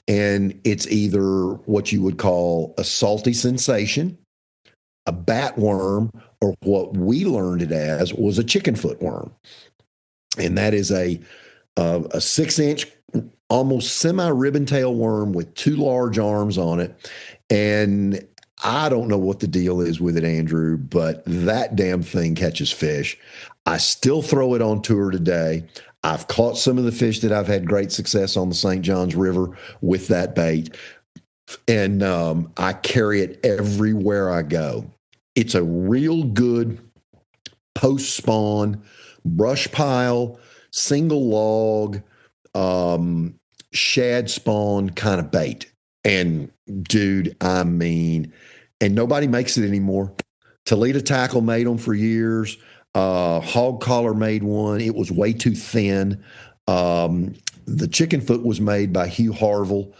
Speaker 4: And it's either what you would call a salty sensation, a bat worm, or what we learned it as was a chicken foot worm. And that is a 6-inch, almost semi-ribbon tail worm with 2 large arms on it. And I don't know what the deal is with it, Andrew, but that damn thing catches fish. I still throw it on tour today. I've caught some of the fish that I've had great success on the St. Johns River with that bait. And I carry it everywhere I go. It's a real good post-spawn, brush pile, single log, shad spawn kind of bait. And dude, I mean, and nobody makes it anymore. Toledo Tackle made them for years. Hog Collar made one. It was way too thin. The chicken foot was made by Hugh Harville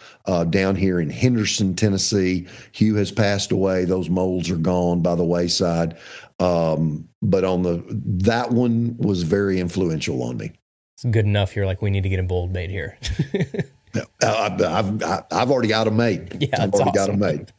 Speaker 4: down here in Henderson, Tennessee. Hugh has passed away. Those molds are gone by the wayside. But that one was very influential on me.
Speaker 5: It's good enough. You're like, we need to get a bold bait here.
Speaker 4: I've already got them made.
Speaker 5: Yeah,
Speaker 4: I've already got them made.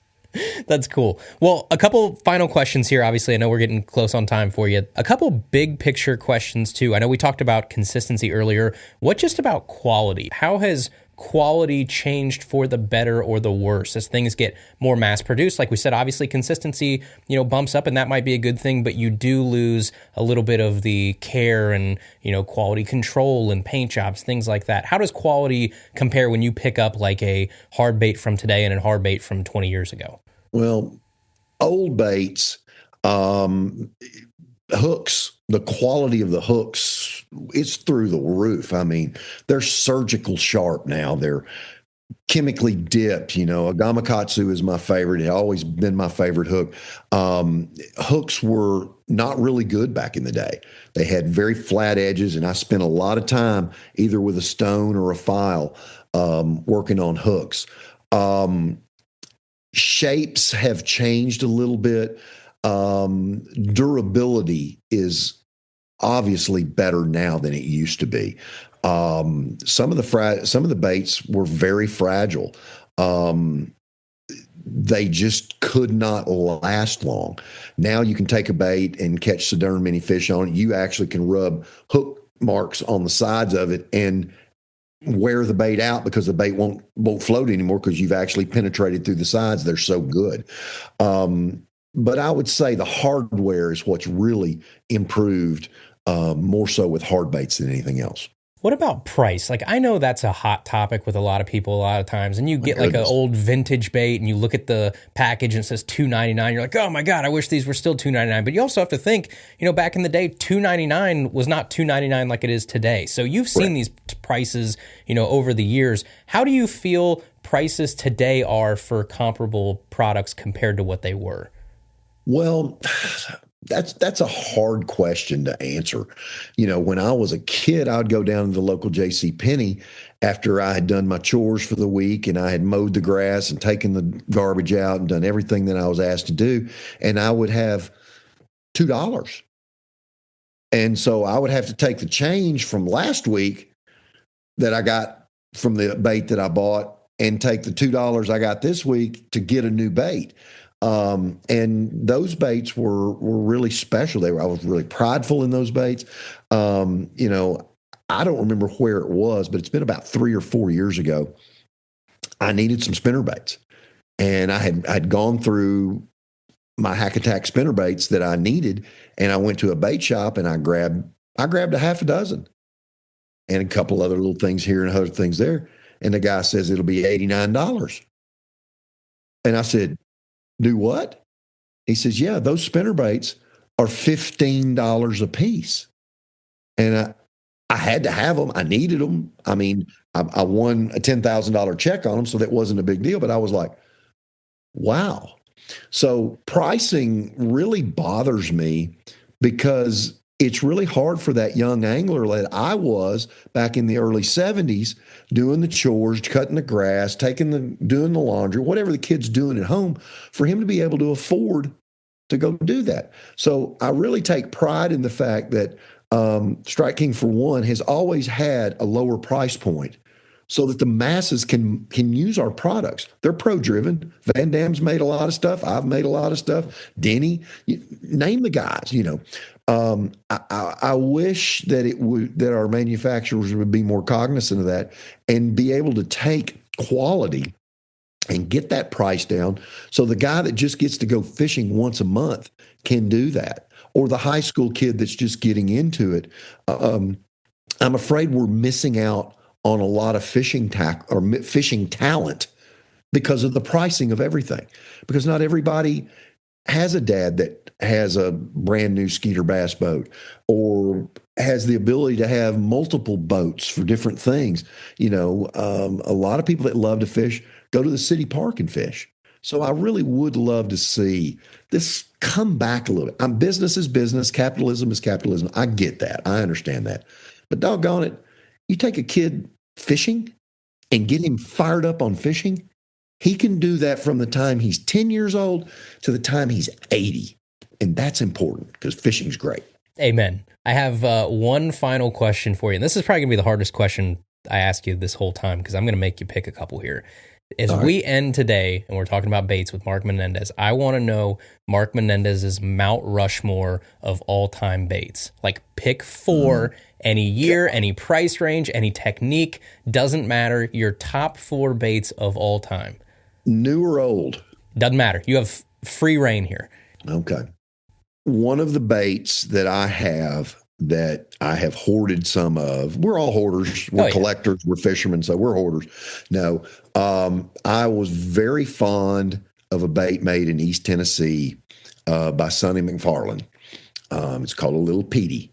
Speaker 5: That's cool. Well, a couple final questions here. Obviously, I know we're getting close on time for you. A couple big picture questions, too. I know we talked about consistency earlier. What just about quality? How has quality changed for the better or the worse as things get more mass produced? Like we said, obviously consistency, bumps up, and that might be a good thing, but you do lose a little bit of the care and, quality control and paint jobs, things like that. How does quality compare when you pick up like a hard bait from today and a hard bait from 20 years ago?
Speaker 4: Well, old baits, hooks, the quality of the hooks, it's through the roof. I mean, they're surgical sharp now. They're chemically dipped. A gamakatsu is my favorite. It's always been my favorite hook. Hooks were not really good back in the day. They had very flat edges, and I spent a lot of time either with a stone or a file working on hooks. Shapes have changed a little bit. Durability is obviously better now than it used to be. Some of the baits were very fragile. They just could not last long. Now you can take a bait and catch so darn many fish on it. You actually can rub hook marks on the sides of it and wear the bait out because the bait won't float anymore because you've actually penetrated through the sides. They're so good. But I would say the hardware is what's really improved more so with hard baits than anything else.
Speaker 5: What about price? Like, I know that's a hot topic with a lot of people a lot of times, and you get like an old vintage bait and you look at the package and it says $2.99. You're like, oh my God, I wish these were still $2.99. But you also have to think, back in the day, $2.99 was not $2.99 like it is today. So you've seen these prices, over the years. How do you feel prices today are for comparable products compared to what they were?
Speaker 4: Well, that's a hard question to answer. When I was a kid, I'd go down to the local JCPenney after I had done my chores for the week and I had mowed the grass and taken the garbage out and done everything that I was asked to do. And I would have $2. And so I would have to take the change from last week that I got from the bait that I bought and take the $2 I got this week to get a new bait. And those baits were really special. I was really prideful in those baits. I don't remember where it was, but it's been about 3 or 4 years ago. I needed some spinner baits, and I'd gone through my Hack Attack spinner baits that I needed, and I went to a bait shop and I grabbed a half a dozen and a couple other little things here and other things there. And the guy says it'll be $89. And I said, do what? He says, yeah, those spinner baits are $15 a piece. And I had to have them. I needed them. I mean, I won a $10,000 check on them, so that wasn't a big deal. But I was like, wow. So pricing really bothers me because it's really hard for that young angler that I was back in the early 70s, doing the chores, cutting the grass, doing the laundry, whatever the kid's doing at home, for him to be able to afford to go do that. So I really take pride in the fact that Strike King, for one, has always had a lower price point so that the masses can use our products. They're pro-driven. Van Dam's made a lot of stuff. I've made a lot of stuff. Denny, name the guys, I wish that our manufacturers would be more cognizant of that and be able to take quality and get that price down so the guy that just gets to go fishing once a month can do that, or the high school kid that's just getting into it. I'm afraid we're missing out on a lot of fishing talent because of the pricing of everything, because not everybody has a dad that has a brand new Skeeter bass boat or has the ability to have multiple boats for different things. A lot of people that love to fish go to the city park and fish. So I really would love to see this come back a little bit. Business is business. Capitalism is capitalism. I get that. I understand that. But doggone it, you take a kid fishing and get him fired up on fishing, he can do that from the time he's 10 years old to the time he's 80. And that's important because fishing's great.
Speaker 5: Amen. I have one final question for you. And this is probably going to be the hardest question I ask you this whole time because I'm going to make you pick a couple here. As we end today, and we're talking about baits with Mark Menendez, I want to know Mark Menendez's Mount Rushmore of all-time baits. Like, pick 4, any year, any price range, any technique, doesn't matter. Your top 4 baits of all time.
Speaker 4: New or old?
Speaker 5: Doesn't matter. You have free reign here.
Speaker 4: Okay. One of the baits that I have hoarded some of, we're all hoarders, we're collectors, we're fishermen, so we're hoarders. No, I was very fond of a bait made in East Tennessee by Sonny McFarland. It's called a Little Petey,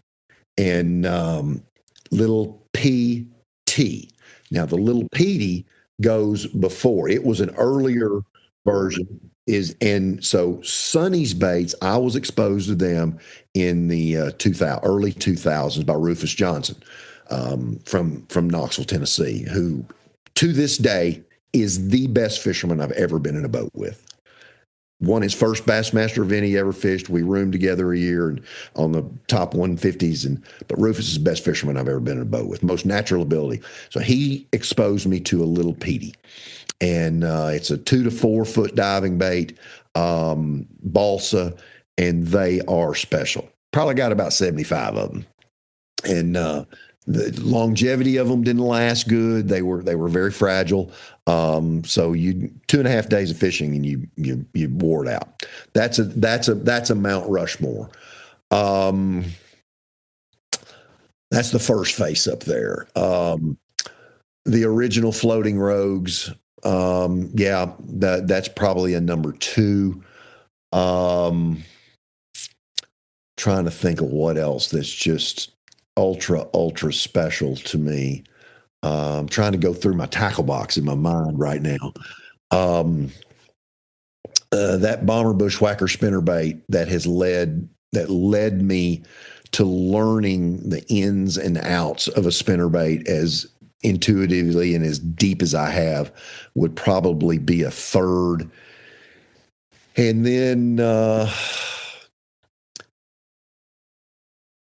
Speaker 4: and Little PT. Now, the Little Petey goes before. It was an earlier version. And so Sonny's baits, I was exposed to them in the early 2000s by Rufus Johnson from Knoxville, Tennessee, who to this day is the best fisherman I've ever been in a boat with. Won his first Bassmaster event he ever fished. We roomed together a year and on the top 150s. But Rufus is the best fisherman I've ever been in a boat with, most natural ability. So he exposed me to a Little Petey. And it's a 2 to 4 foot diving bait, balsa, and they are special. Probably got about 75 of them. And the longevity of them didn't last good. They were very fragile. So 2.5 days of fishing and you wore it out. That's a Mount Rushmore. That's the first face up there. The original Floating Rogues. That's probably a number 2. Trying to think of what else that's just ultra special to me. Trying to go through my tackle box in my mind right now. That Bomber Bushwhacker spinnerbait that led me to learning the ins and outs of a spinnerbait as intuitively and as deep as I have would probably be a 3rd. And then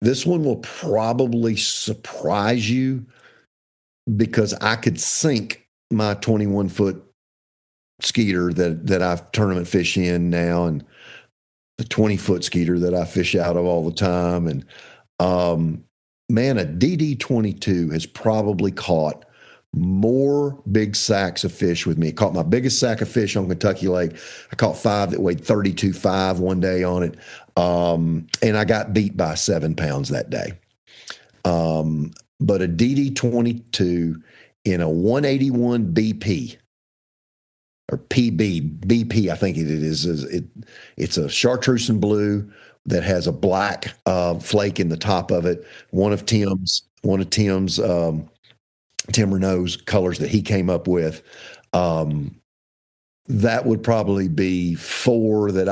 Speaker 4: this one will probably surprise you because I could sink my 21-foot skeeter that I've tournament fish in now and the 20-foot skeeter that I fish out of all the time. And man, a DD22 has probably caught more big sacks of fish with me. It caught my biggest sack of fish on Kentucky Lake. I caught 5 that weighed 32.5 one day on it. And I got beat by 7 pounds that day. But a DD22 in a 181 BP or BP, I think it is. It's a chartreuse and blue that has a black flake in the top of it. One of Tim's Tim Renault's colors that he came up with. That would probably be 4 that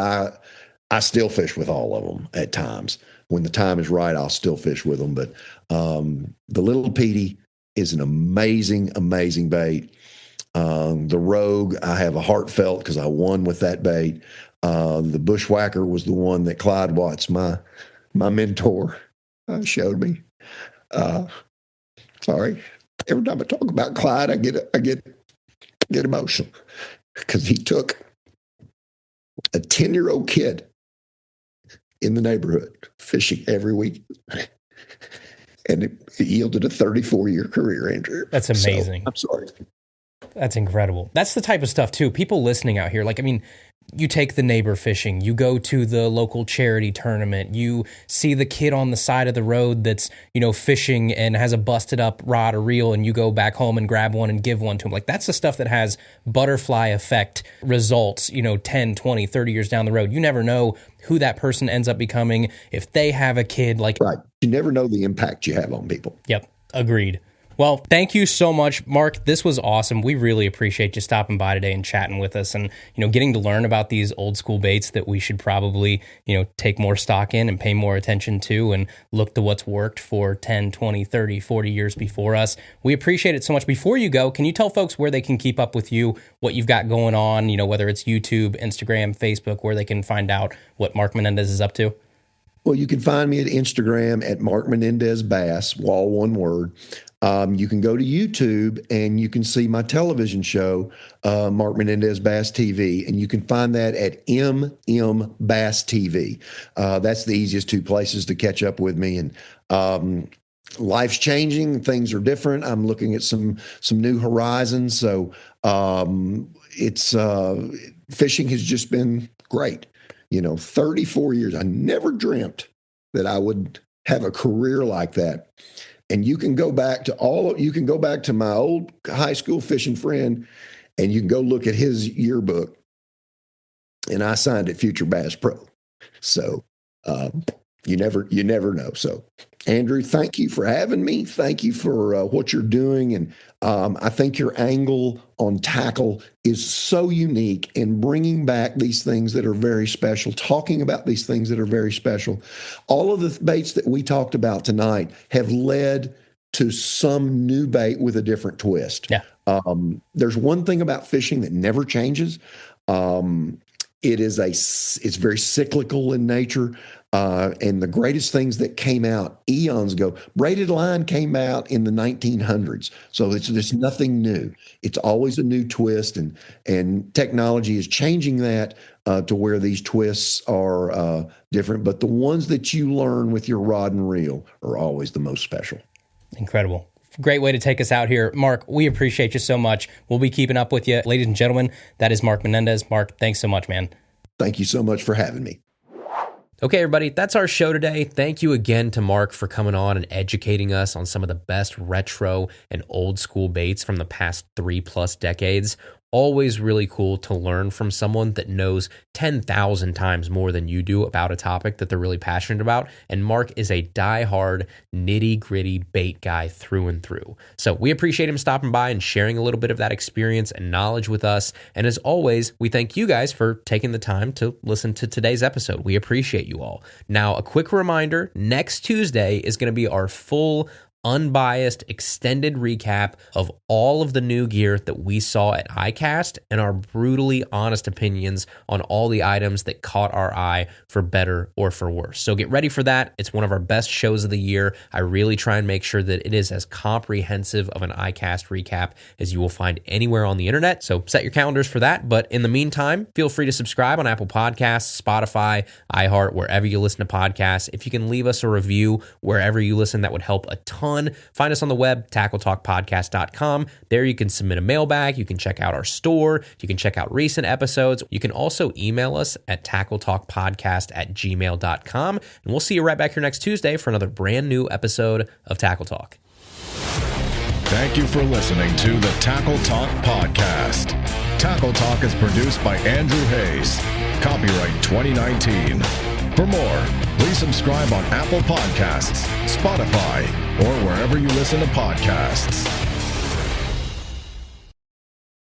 Speaker 4: I still fish with all of them at times. When the time is right, I'll still fish with them. But the Little Petey is an amazing bait. The Rogue, I have a heartfelt because I won with that bait. The Bushwhacker was the one that Clyde Watts, my mentor, showed me. Sorry, every time I talk about Clyde, I get emotional because he took a 10-year-old kid in the neighborhood fishing every week, and it yielded a 34-year career, Andrew.
Speaker 5: That's amazing.
Speaker 4: So, I'm sorry.
Speaker 5: That's incredible. That's the type of stuff too. People listening out here, like, I mean, you take the neighbor fishing, you go to the local charity tournament, you see the kid on the side of the road that's, fishing and has a busted up rod or reel, and you go back home and grab one and give one to him. Like, that's the stuff that has butterfly effect results, 10, 20, 30 years down the road. You never know who that person ends up becoming if they have a kid. Like,
Speaker 4: right. You never know the impact you have on people.
Speaker 5: Yep. Agreed. Well, thank you so much, Mark. This was awesome. We really appreciate you stopping by today and chatting with us and, getting to learn about these old school baits that we should probably, take more stock in and pay more attention to and look to what's worked for 10, 20, 30, 40 years before us. We appreciate it so much. Before you go, can you tell folks where they can keep up with you, what you've got going on, whether it's YouTube, Instagram, Facebook, where they can find out what Mark Menendez is up to?
Speaker 4: Well, you can find me at Instagram at Mark Menendez Bass, all one word. You can go to YouTube and you can see my television show, Mark Menendez Bass TV, and you can find that at MM Bass TV. That's the easiest two places to catch up with me. And life's changing, things are different. I'm looking at some new horizons. So it's fishing has just been great. 34 years. I never dreamt that I would have a career like that. And you can go back to my old high school fishing friend, and you can go look at his yearbook. And I signed at Future Bass Pro. So you never know. So Andrew, thank you for having me. Thank you for what you're doing. And I think your angle on tackle is so unique in bringing back these things that are very special, talking about these things that are very special. All of the baits that we talked about tonight have led to some new bait with a different twist.
Speaker 5: Yeah.
Speaker 4: There's one thing about fishing that never changes. It's very cyclical in nature. And the greatest things that came out eons ago, braided line came out in the 1900s. So there's nothing new. It's always a new twist, and technology is changing that to where these twists are different. But the ones that you learn with your rod and reel are always the most special.
Speaker 5: Incredible. Great way to take us out here. Mark, we appreciate you so much. We'll be keeping up with you. Ladies and gentlemen, that is Mark Menendez. Mark, thanks so much, man.
Speaker 4: Thank you so much for having me.
Speaker 1: Okay, everybody, that's our show today. Thank you again to Mark for coming on and educating us on some of the best retro and old school baits from the past 3+ decades. Always really cool to learn from someone that knows 10,000 times more than you do about a topic that they're really passionate about. And Mark is a diehard, nitty-gritty bait guy through and through. So we appreciate him stopping by and sharing a little bit of that experience and knowledge with us. And as always, we thank you guys for taking the time to listen to today's episode. We appreciate you all. Now, a quick reminder, next Tuesday is going to be our full unbiased, extended recap of all of the new gear that we saw at ICAST and our brutally honest opinions on all the items that caught our eye for better or for worse. So get ready for that. It's one of our best shows of the year. I really try and make sure that it is as comprehensive of an ICAST recap as you will find anywhere on the internet. So set your calendars for that. But in the meantime, feel free to subscribe on Apple Podcasts, Spotify, iHeart, wherever you listen to podcasts. If you can leave us a review wherever you listen, that would help a ton. Find us on the web, tackletalkpodcast.com. There you can submit a mailbag. You can check out our store. You can check out recent episodes. You can also email us at tackletalkpodcast@gmail.com. And we'll see you right back here next Tuesday for another brand new episode of Tackle Talk.
Speaker 3: Thank you for listening to the Tackle Talk Podcast. Tackle Talk is produced by Andrew Hayes. Copyright 2019. For more, please subscribe on Apple Podcasts, Spotify, or wherever you listen to podcasts.